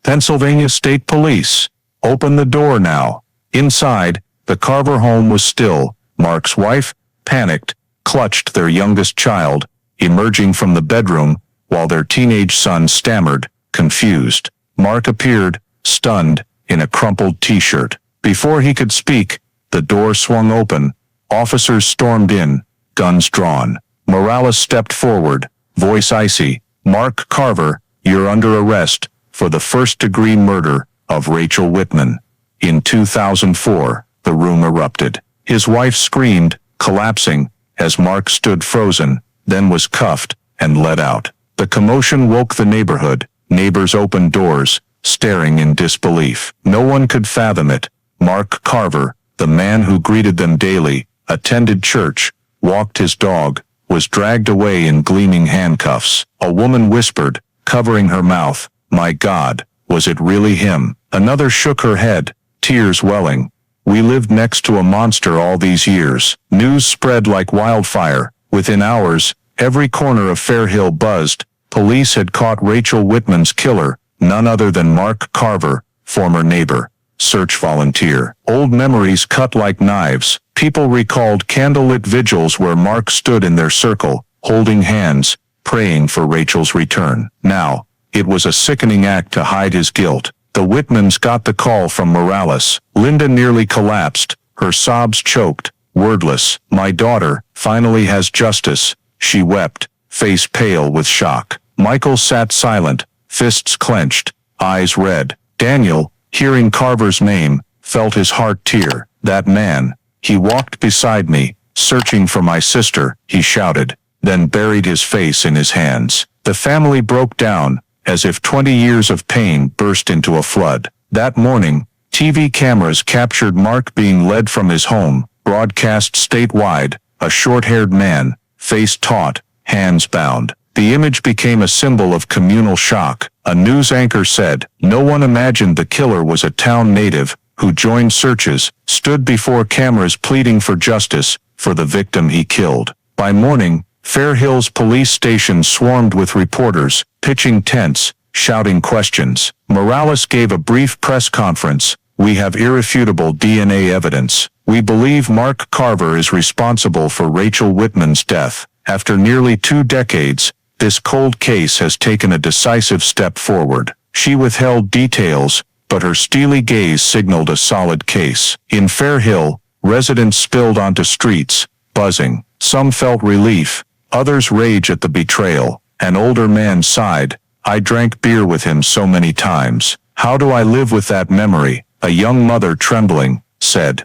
Pennsylvania State Police, open the door now. Inside, the Carver home was still. Mark's wife, panicked, clutched their youngest child, emerging from the bedroom, while their teenage son stammered, confused. Mark appeared, stunned, in a crumpled t-shirt. Before he could speak, the door swung open. Officers stormed in, guns drawn. Morales stepped forward, voice icy. Mark Carver, you're under arrest for the first-degree murder of Rachel Wittmann. In 2004, the room erupted. His wife screamed, collapsing, as Mark stood frozen, then was cuffed and led out. The commotion woke the neighborhood. Neighbors opened doors, staring in disbelief. No one could fathom it. Mark Carver, the man who greeted them daily, attended church, walked his dog, was dragged away in gleaming handcuffs. A woman whispered, covering her mouth, "My God, was it really him?" Another shook her head, tears welling. "We lived next to a monster all these years." News spread like wildfire. Within hours, every corner of Fair Hill buzzed. Police had caught Rachel Wittmann's killer, none other than Mark Carver, former neighbor, search volunteer. Old memories cut like knives. People recalled candlelit vigils where Mark stood in their circle, holding hands, praying for Rachel's return. Now, it was a sickening act to hide his guilt. The Wittmanns got the call from Morales. Linda nearly collapsed, her sobs choked, wordless. "My daughter finally has justice," she wept, face pale with shock. Michael sat silent, fists clenched, eyes red. Daniel, hearing Carver's name, felt his heart tear. "That man, he walked beside me, searching for my sister," he shouted, then buried his face in his hands. The family broke down, as if 20 years of pain burst into a flood. That morning, TV cameras captured Mark being led from his home, broadcast statewide, a short-haired man, face taut, hands bound. The image became a symbol of communal shock. A news anchor said, "No one imagined the killer was a town native who joined searches, stood before cameras pleading for justice for the victim he killed." By morning, Fair Hill's police station swarmed with reporters, pitching tents, shouting questions. Morales gave a brief press conference. "We have irrefutable DNA evidence. We believe Mark Carver is responsible for Rachel Wittmann's death. After nearly 2 decades, this cold case has taken a decisive step forward." She withheld details, but her steely gaze signaled a solid case. In Fair Hill, residents spilled onto streets, buzzing. Some felt relief, others rage at the betrayal. An older man sighed, "I drank beer with him so many times. How do I live with that memory?" A young mother, trembling, said,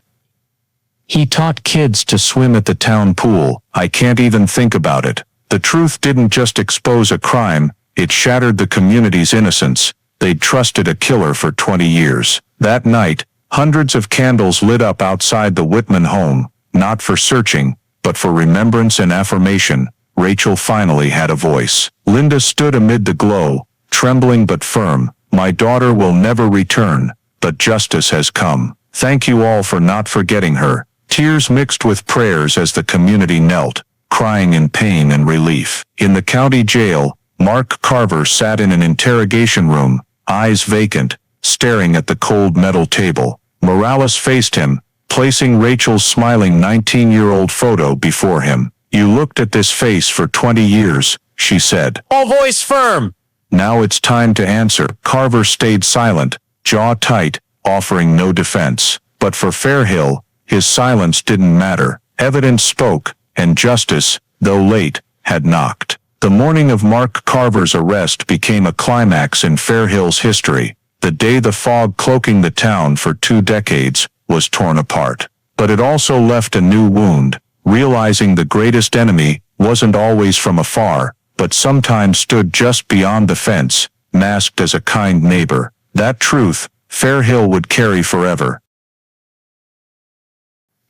"He taught kids to swim at the town pool. I can't even think about it." The truth didn't just expose a crime, it shattered the community's innocence. They'd trusted a killer for 20 years. That night, hundreds of candles lit up outside the Wittmann home, not for searching, but for remembrance and affirmation. Rachel finally had a voice. Linda stood amid the glow, trembling but firm. "My daughter will never return, but justice has come. Thank you all for not forgetting her." Tears mixed with prayers as the community knelt, crying in pain and relief. In the county jail, Mark Carver sat in an interrogation room, eyes vacant, staring at the cold metal table. Morales faced him, placing Rachel's smiling 19-year-old photo before him. "You looked at this face for 20 years, she said. All voice firm. "Now it's time to answer." Carver stayed silent, jaw tight, offering no defense. But for Fair Hill, his silence didn't matter. Evidence spoke, and justice, though late, had knocked. The morning of Mark Carver's arrest became a climax in Fair Hill's history. The day the fog cloaking the town for 2 decades was torn apart. But it also left a new wound, realizing the greatest enemy wasn't always from afar, but sometimes stood just beyond the fence, masked as a kind neighbor. That truth, Fair Hill would carry forever.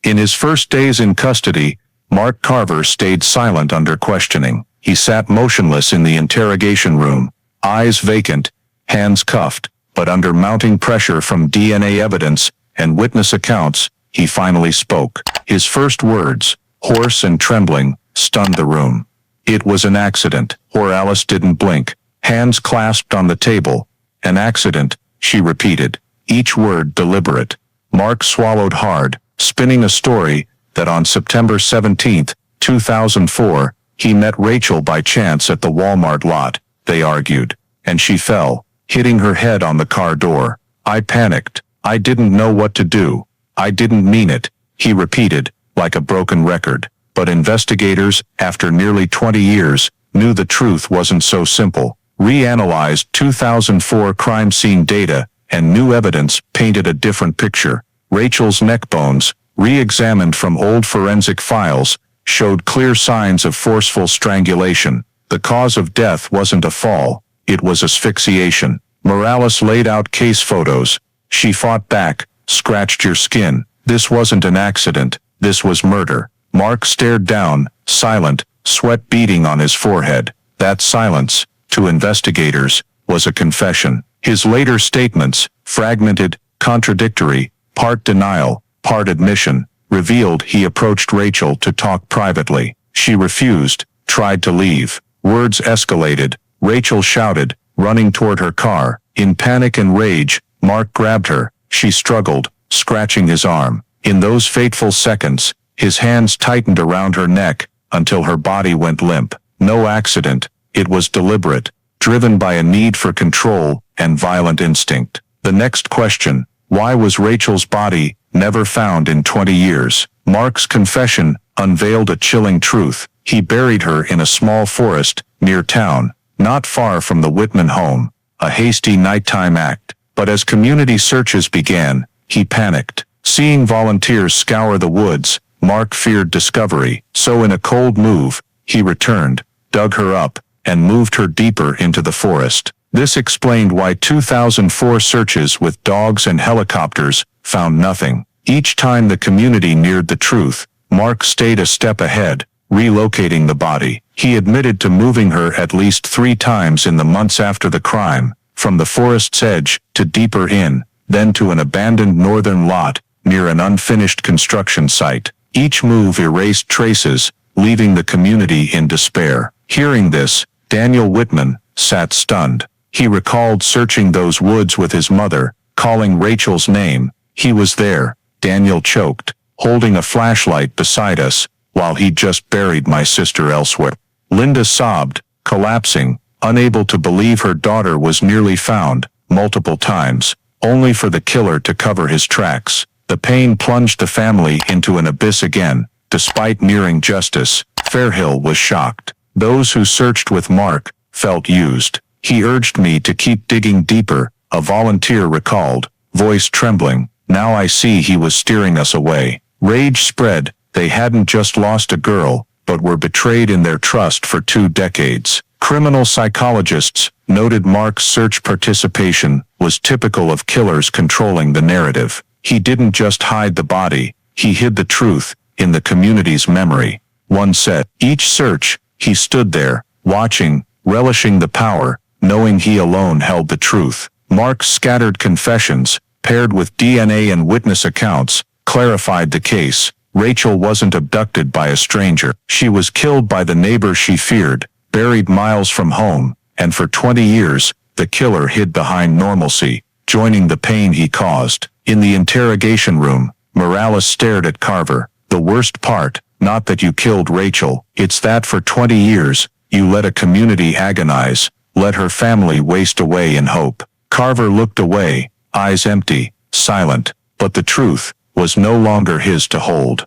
In his first days in custody, Mark Carver stayed silent under questioning. He sat motionless in the interrogation room, eyes vacant, hands cuffed, but under mounting pressure from DNA evidence and witness accounts, he finally spoke. His first words, hoarse and trembling, stunned the room. "It was an accident." Alice didn't blink, hands clasped on the table. "An accident," she repeated, each word deliberate. Mark swallowed hard, spinning a story that on September 17, 2004, he met Rachel by chance at the Walmart lot. They argued, and she fell, hitting her head on the car door. "I panicked. I didn't know what to do. I didn't mean it," he repeated, like a broken record. But investigators, after nearly 20 years, knew the truth wasn't so simple. Reanalyzed 2004 crime scene data, and new evidence painted a different picture. Rachel's neck bones, re-examined from old forensic files, showed clear signs of forceful strangulation. The cause of death wasn't a fall, it was asphyxiation. Morales laid out case photos. "She fought back, scratched your skin. This wasn't an accident, this was murder." Mark stared down, silent, sweat beading on his forehead. That silence, to investigators, was a confession. His later statements, fragmented, contradictory, part denial, part admission, revealed he approached Rachel to talk privately. She refused, tried to leave. Words escalated. Rachel shouted, running toward her car. In panic and rage, Mark grabbed her. She struggled, scratching his arm. In those fateful seconds, his hands tightened around her neck until her body went limp. No accident, it was deliberate, driven by a need for control and violent instinct. The next question, why was Rachel's body never found in 20 years? Mark's confession unveiled a chilling truth. He buried her in a small forest near town, not far from the Wittmann home, a hasty nighttime act. But as community searches began, he panicked. Seeing volunteers scour the woods, Mark feared discovery. So in a cold move, he returned, dug her up, and moved her deeper into the forest. This explained why 2004 searches with dogs and helicopters found nothing. Each time the community neared the truth, Mark stayed a step ahead, relocating the body. He admitted to moving her at least 3 times in the months after the crime, from the forest's edge to deeper in, then to an abandoned northern lot near an unfinished construction site. Each move erased traces, leaving the community in despair. Hearing this, Daniel Wittmann sat stunned. He recalled searching those woods with his mother, calling Rachel's name. "He was there," Daniel choked, "holding a flashlight beside us, while he'd just buried my sister elsewhere." Linda sobbed, collapsing, unable to believe her daughter was nearly found, multiple times, only for the killer to cover his tracks. The pain plunged the family into an abyss again. Despite nearing justice, Fairhill was shocked. Those who searched with Mark felt used. "He urged me to keep digging deeper," a volunteer recalled, voice trembling. "Now I see he was steering us away." Rage spread. They hadn't just lost a girl, but were betrayed in their trust for 2 decades. Criminal psychologists noted Mark's search participation was typical of killers controlling the narrative. He didn't just hide the body, he hid the truth in the community's memory. One said, each search, he stood there, watching, relishing the power, knowing he alone held the truth. Mark's scattered confessions, paired with DNA and witness accounts, clarified the case. Rachel wasn't abducted by a stranger. She was killed by the neighbor she feared, buried miles from home, and for 20 years, the killer hid behind normalcy, joining the pain he caused. In the interrogation room, Morales stared at Carver. "The worst part, not that you killed Rachel, it's that for 20 years, you let a community agonize, let her family waste away in hope." Carver looked away, eyes empty, silent, but the truth was no longer his to hold.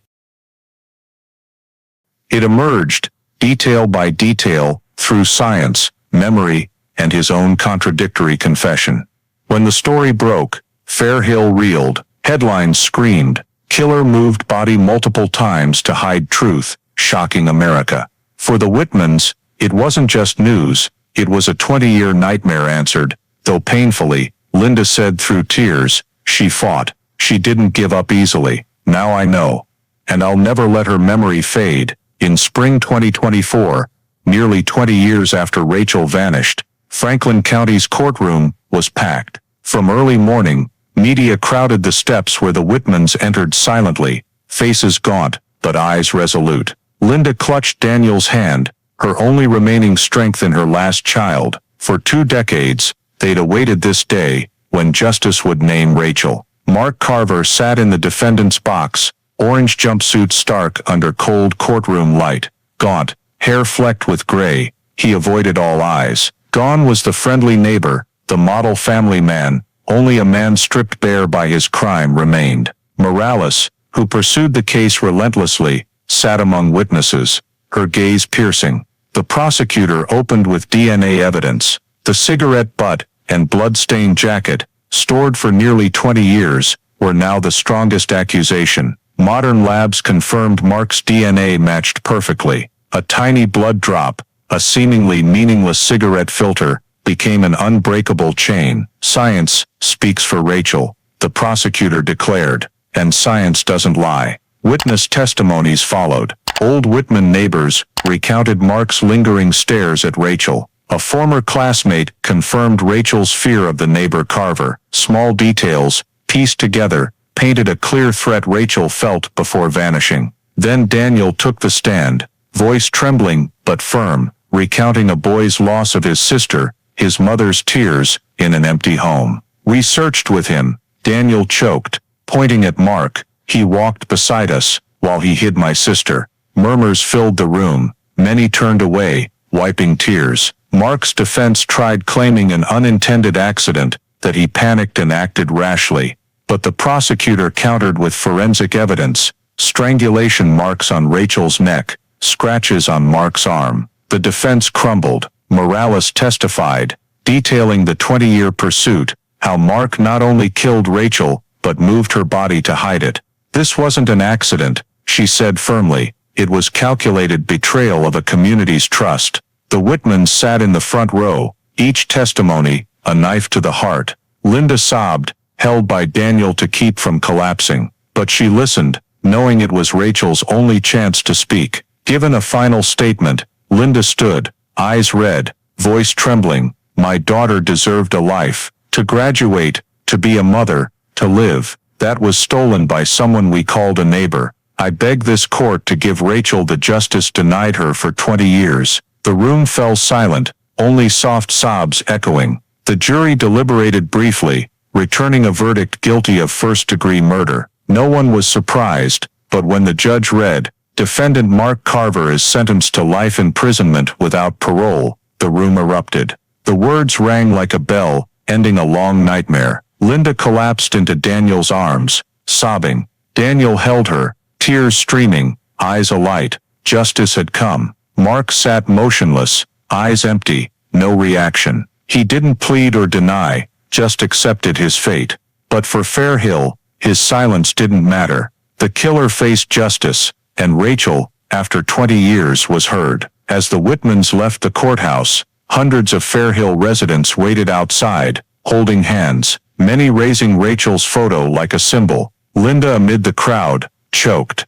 It emerged, detail by detail, through science, memory, and his own contradictory confession. When the story broke, Fairhill reeled, headlines screamed, "Killer moved body multiple times to hide truth, shocking America." For the Wittmanns, it wasn't just news, it was a 20-year nightmare answered, though painfully. Linda said through tears, "She fought. She didn't give up easily. Now I know." and I'll never let her memory fade. In spring 2024, nearly 20 years after Rachel vanished, Franklin County's courtroom was packed. From early morning, media crowded the steps where the Wittmanns entered silently, faces gaunt, but eyes resolute. Linda clutched Daniel's hand, her only remaining strength in her last child. For 2 decades, they'd awaited this day, when justice would name Rachel. Mark Carver sat in the defendant's box, orange jumpsuit stark under cold courtroom light. Gaunt, hair flecked with gray, he avoided all eyes. Gone was the friendly neighbor, the model family man. Only a man stripped bare by his crime remained. Morales, who pursued the case relentlessly, sat among witnesses, her gaze piercing. The prosecutor opened with DNA evidence. The cigarette butt and blood-stained jacket, stored for nearly 20 years, were now the strongest accusation. Modern labs confirmed Mark's DNA matched perfectly. A tiny blood drop, a seemingly meaningless cigarette filter, became an unbreakable chain. Science speaks for Rachel, the prosecutor declared, and science doesn't lie. Witness testimonies followed. Old Wittmann neighbors recounted Mark's lingering stares at Rachel. A former classmate confirmed Rachel's fear of the neighbor Carver. Small details, pieced together, painted a clear threat Rachel felt before vanishing. Then Daniel took the stand, voice trembling but firm, recounting a boy's loss of his sister, his mother's tears, in an empty home. "We searched with him," Daniel choked, pointing at Mark. "He walked beside us, while he hid my sister." Murmurs filled the room. Many turned away, wiping tears. Mark's defense tried claiming an unintended accident, that he panicked and acted rashly. But the prosecutor countered with forensic evidence: strangulation marks on Rachel's neck, scratches on Mark's arm. The defense crumbled. Morales testified, detailing the 20-year pursuit, how Mark not only killed Rachel, but moved her body to hide it. "This wasn't an accident," she said firmly. "It was calculated betrayal of a community's trust." The Wittmanns sat in the front row, each testimony, a knife to the heart. Linda sobbed, held by Daniel to keep from collapsing. But she listened, knowing it was Rachel's only chance to speak. Given a final statement, Linda stood, eyes red, voice trembling. "My daughter deserved a life, to graduate, to be a mother, to live. That was stolen by someone we called a neighbor. I beg this court to give Rachel the justice denied her for 20 years. The room fell silent, only soft sobs echoing. The jury deliberated briefly, returning a verdict guilty of first-degree murder. No one was surprised, but when the judge read, "Defendant Mark Carver is sentenced to life imprisonment without parole," the room erupted. The words rang like a bell, ending a long nightmare. Linda collapsed into Daniel's arms, sobbing. Daniel held her, tears streaming, eyes alight. Justice had come. Mark sat motionless, eyes empty, no reaction. He didn't plead or deny, just accepted his fate. But for Fairhill, his silence didn't matter. The killer faced justice, and Rachel, after 20 years, was heard. As the Wittmanns left the courthouse, hundreds of Fairhill residents waited outside, holding hands, many raising Rachel's photo like a symbol. Linda, amid the crowd, choked.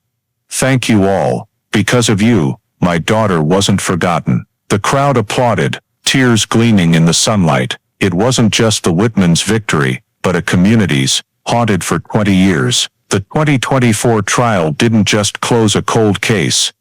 "Thank you all. Because of you, my daughter wasn't forgotten." The crowd applauded, tears gleaming in the sunlight. It wasn't just the Wittmanns' victory, but a community's, haunted for 20 years. The 2024 trial didn't just close a cold case.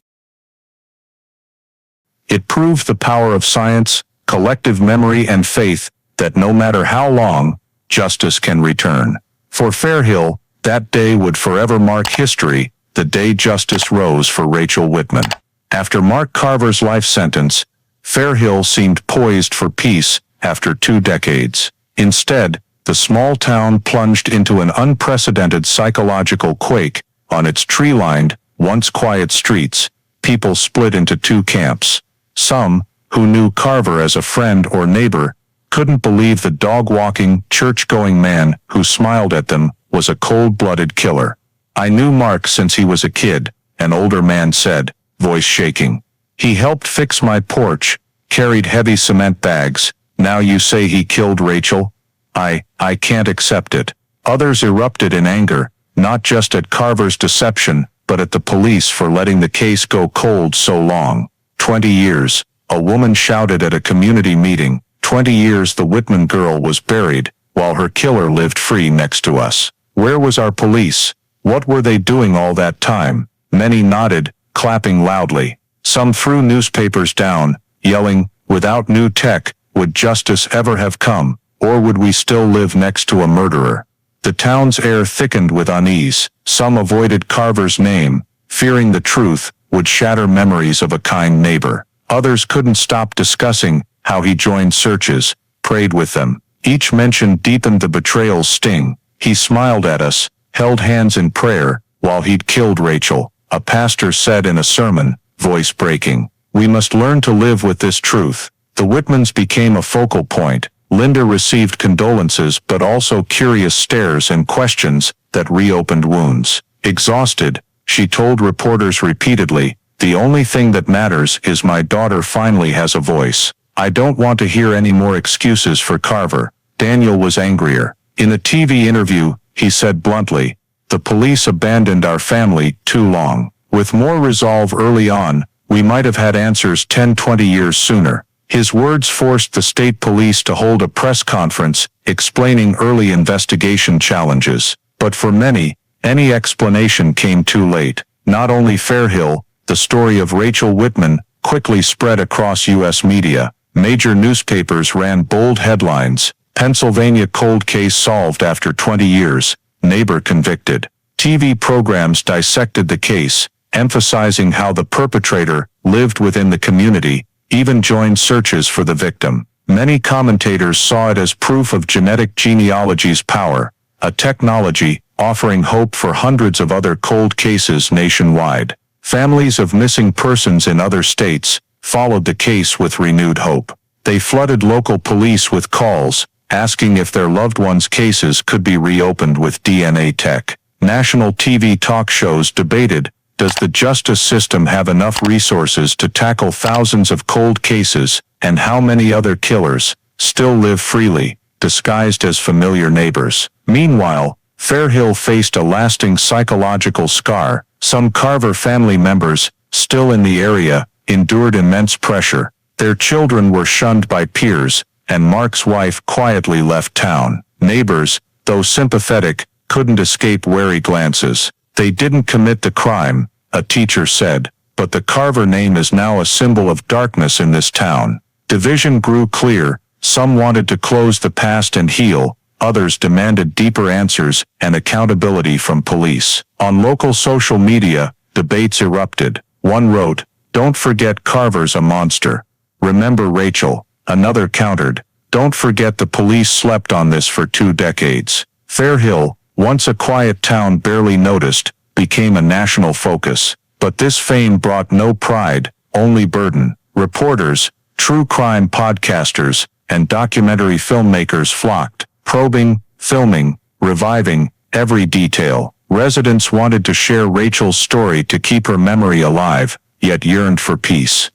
It proved the power of science, collective memory and faith, that no matter how long, justice can return. For Fairhill, that day would forever mark history, the day justice rose for Rachel Wittmann. After Mark Carver's life sentence, Fairhill seemed poised for peace after 2 decades. Instead, the small town plunged into an unprecedented psychological quake. On its tree-lined, once quiet streets, people split into 2 camps. Some, who knew Carver as a friend or neighbor, couldn't believe the dog-walking, church-going man who smiled at them was a cold-blooded killer. "I knew Mark since he was a kid," an older man said, voice shaking. "He helped fix my porch, carried heavy cement bags. Now you say he killed Rachel? I can't accept it." Others erupted in anger, not just at Carver's deception, but at the police for letting the case go cold so long. 20 years, a woman shouted at a community meeting. 20 years the Wittmann girl was buried, while her killer lived free next to us. Where was our police? What were they doing all that time? Many nodded, clapping loudly. Some threw newspapers down, yelling, "Without new tech, would justice ever have come, or would we still live next to a murderer?" The town's air thickened with unease. Some avoided Carver's name, fearing the truth would shatter memories of a kind neighbor. Others couldn't stop discussing how he joined searches, prayed with them. Each mention deepened the betrayal's sting. He smiled at us, held hands in prayer, while he'd killed Rachel. A pastor said in a sermon, voice breaking, "We must learn to live with this truth." The Wittmanns became a focal point. Linda received condolences but also curious stares and questions that reopened wounds. Exhausted, she told reporters repeatedly, "The only thing that matters is my daughter finally has a voice. I don't want to hear any more excuses for Carver." Daniel was angrier. In a TV interview, he said bluntly, "The police abandoned our family too long. With more resolve early on, we might have had answers 10-20 years sooner." His words forced the state police to hold a press conference explaining early investigation challenges. But for many, any explanation came too late. Not only Fairhill, the story of Rachel Wittmann quickly spread across U.S. media. Major newspapers ran bold headlines: "Pennsylvania cold case solved after 20 years, neighbor convicted." TV programs dissected the case, emphasizing how the perpetrator lived within the community, even joined searches for the victim. Many commentators saw it as proof of genetic genealogy's power, a technology offering hope for hundreds of other cold cases nationwide. Families of missing persons in other states followed the case with renewed hope. They flooded local police with calls, asking if their loved ones' cases could be reopened with DNA tech. National TV talk shows debated, does the justice system have enough resources to tackle thousands of cold cases, and how many other killers still live freely, disguised as familiar neighbors? Meanwhile, Fairhill faced a lasting psychological scar. Some Carver family members, still in the area, endured immense pressure. Their children were shunned by peers, and Mark's wife quietly left town. Neighbors, though sympathetic, couldn't escape wary glances. They didn't commit the crime, a teacher said, but the Carver name is now a symbol of darkness in this town. Division grew clear. Some wanted to close the past and heal, others demanded deeper answers and accountability from police. On local social media, debates erupted. One wrote, "Don't forget Carver's a monster. Remember Rachel." Another countered, "Don't forget the police slept on this for 2 decades." Fairhill, once a quiet town barely noticed, became a national focus. But this fame brought no pride, only burden. Reporters, true crime podcasters, and documentary filmmakers flocked, probing, filming, reviving every detail. Residents wanted to share Rachel's story to keep her memory alive, yet yearned for peace.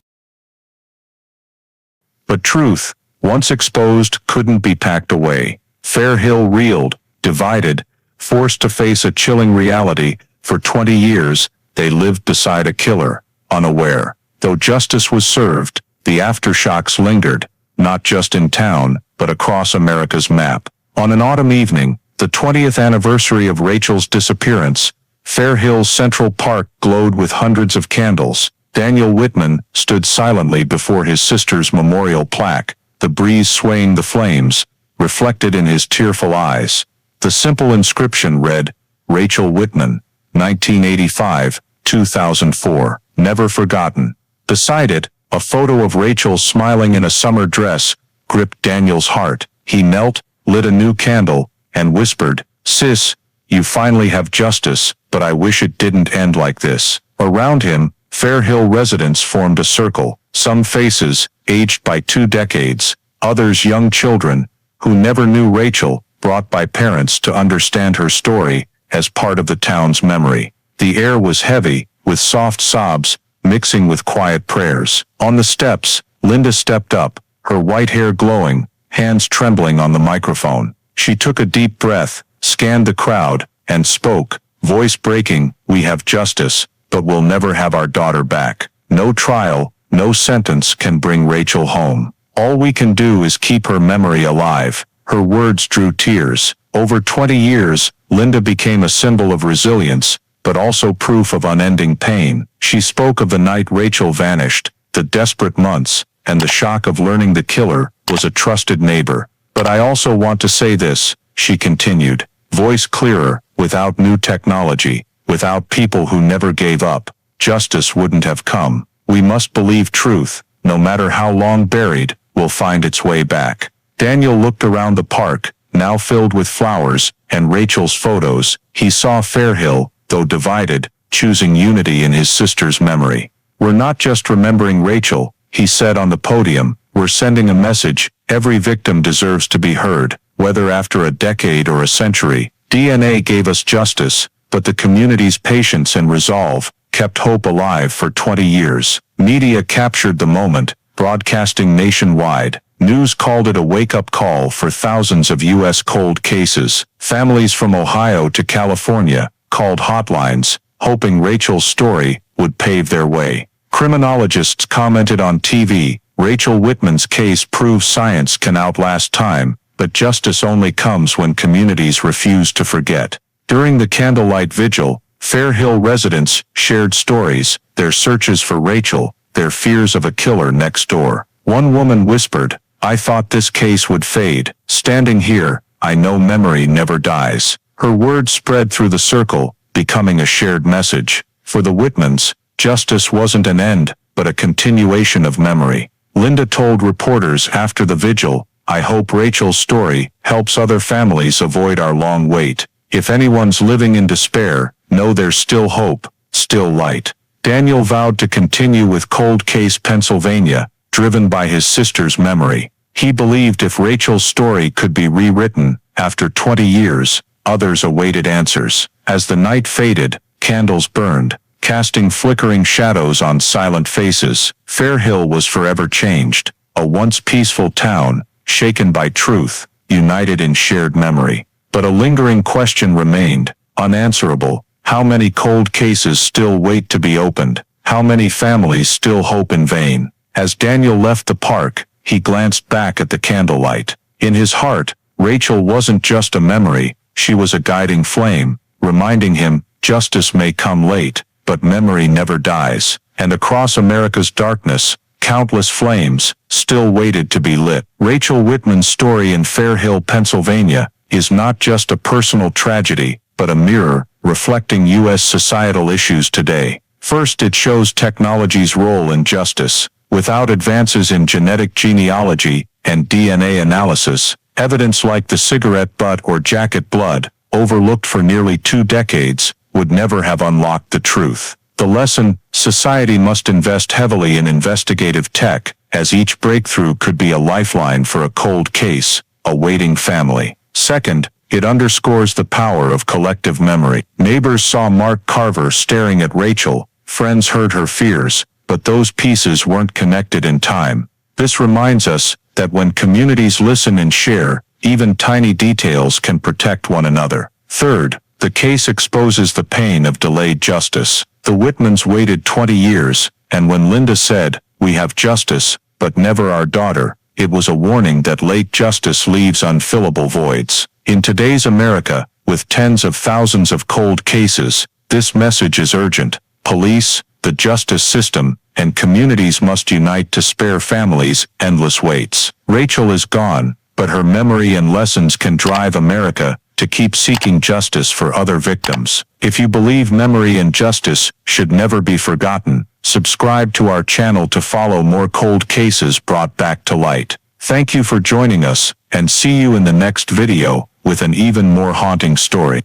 But truth, once exposed, couldn't be packed away. Fairhill reeled, divided, forced to face a chilling reality. For 20 years, they lived beside a killer, unaware. Though justice was served, the aftershocks lingered, not just in town, but across America's map. On an autumn evening, the 20th anniversary of Rachel's disappearance, Fairhill's Central Park glowed with hundreds of candles. Daniel Wittmann stood silently before his sister's memorial plaque, the breeze swaying the flames, reflected in his tearful eyes. The simple inscription read, "Rachel Wittmann, 1985-2004, never forgotten." Beside it, a photo of Rachel smiling in a summer dress gripped Daniel's heart. He knelt, lit a new candle, and whispered, "Sis, you finally have justice, but I wish it didn't end like this." Around him, Fairhill residents formed a circle, some faces, aged by 2 decades, others young children, who never knew Rachel, brought by parents to understand her story, as part of the town's memory. The air was heavy, with soft sobs, mixing with quiet prayers. On the steps, Linda stepped up, her white hair glowing, hands trembling on the microphone. She took a deep breath, scanned the crowd, and spoke, Voice breaking, we have justice, but we'll never have our daughter back. No trial, no sentence can bring Rachel home. All we can do is keep her memory alive. Her words drew tears. Over 20 years, Linda became a symbol of resilience, but also proof of unending pain. She spoke of the night Rachel vanished, the desperate months, and the shock of learning the killer was a trusted neighbor. But I also want to say this, she continued, voice clearer, without new technology, without people who never gave up, justice wouldn't have come. We must believe truth, no matter how long buried, will find its way back. Daniel looked around the park, now filled with flowers, and Rachel's photos. He saw Fairhill, though divided, choosing unity in his sister's memory. We're not just remembering Rachel, he said on the podium, we're sending a message. Every victim deserves to be heard, whether after a decade or a century. DNA gave us justice, but the community's patience and resolve kept hope alive for 20 years. Media captured the moment, broadcasting nationwide. News called it a wake-up call for thousands of U.S. cold cases. Families from Ohio to California called hotlines, hoping Rachel's story would pave their way. Criminologists commented on TV, Rachel Wittmann's case proves science can outlast time, but justice only comes when communities refuse to forget. During the candlelight vigil, Fairhill residents shared stories, their searches for Rachel, their fears of a killer next door. One woman whispered, I thought this case would fade. Standing here, I know memory never dies. Her words spread through the circle, becoming a shared message. For the Wittmanns, justice wasn't an end, but a continuation of memory. Linda told reporters after the vigil, I hope Rachel's story helps other families avoid our long wait. If anyone's living in despair, know there's still hope, still light. Daniel vowed to continue with Cold Case Pennsylvania, driven by his sister's memory. He believed if Rachel's story could be rewritten, after 20 years, others awaited answers. As the night faded, candles burned, casting flickering shadows on silent faces. Fairhill was forever changed, a once peaceful town, shaken by truth, united in shared memory. But a lingering question remained, unanswerable. How many cold cases still wait to be opened? How many families still hope in vain? As Daniel left the park, he glanced back at the candlelight. In his heart, Rachel wasn't just a memory, she was a guiding flame, reminding him, justice may come late, but memory never dies. And across America's darkness, countless flames still waited to be lit. Rachel Wittmann's story in Fairhill, Pennsylvania, is not just a personal tragedy, but a mirror, reflecting U.S. societal issues today. First, it shows technology's role in justice. Without advances in genetic genealogy and DNA analysis, evidence like the cigarette butt or jacket blood, overlooked for nearly 2 decades, would never have unlocked the truth. The lesson, society must invest heavily in investigative tech, as each breakthrough could be a lifeline for a cold case, a waiting family. Second, it underscores the power of collective memory. Neighbors saw Mark Carver staring at Rachel, friends heard her fears, but those pieces weren't connected in time. This reminds us that when communities listen and share, even tiny details can protect one another. Third, the case exposes the pain of delayed justice. The Wittmanns waited 20 years, and when Linda said, we have justice, but never our daughter, it was a warning that late justice leaves unfillable voids. In today's America, with tens of thousands of cold cases, this message is urgent. Police, the justice system, and communities must unite to spare families endless waits. Rachel is gone, but her memory and lessons can drive America to keep seeking justice for other victims. If you believe memory and justice should never be forgotten, subscribe to our channel to follow more cold cases brought back to light. Thank you for joining us, and see you in the next video with an even more haunting story.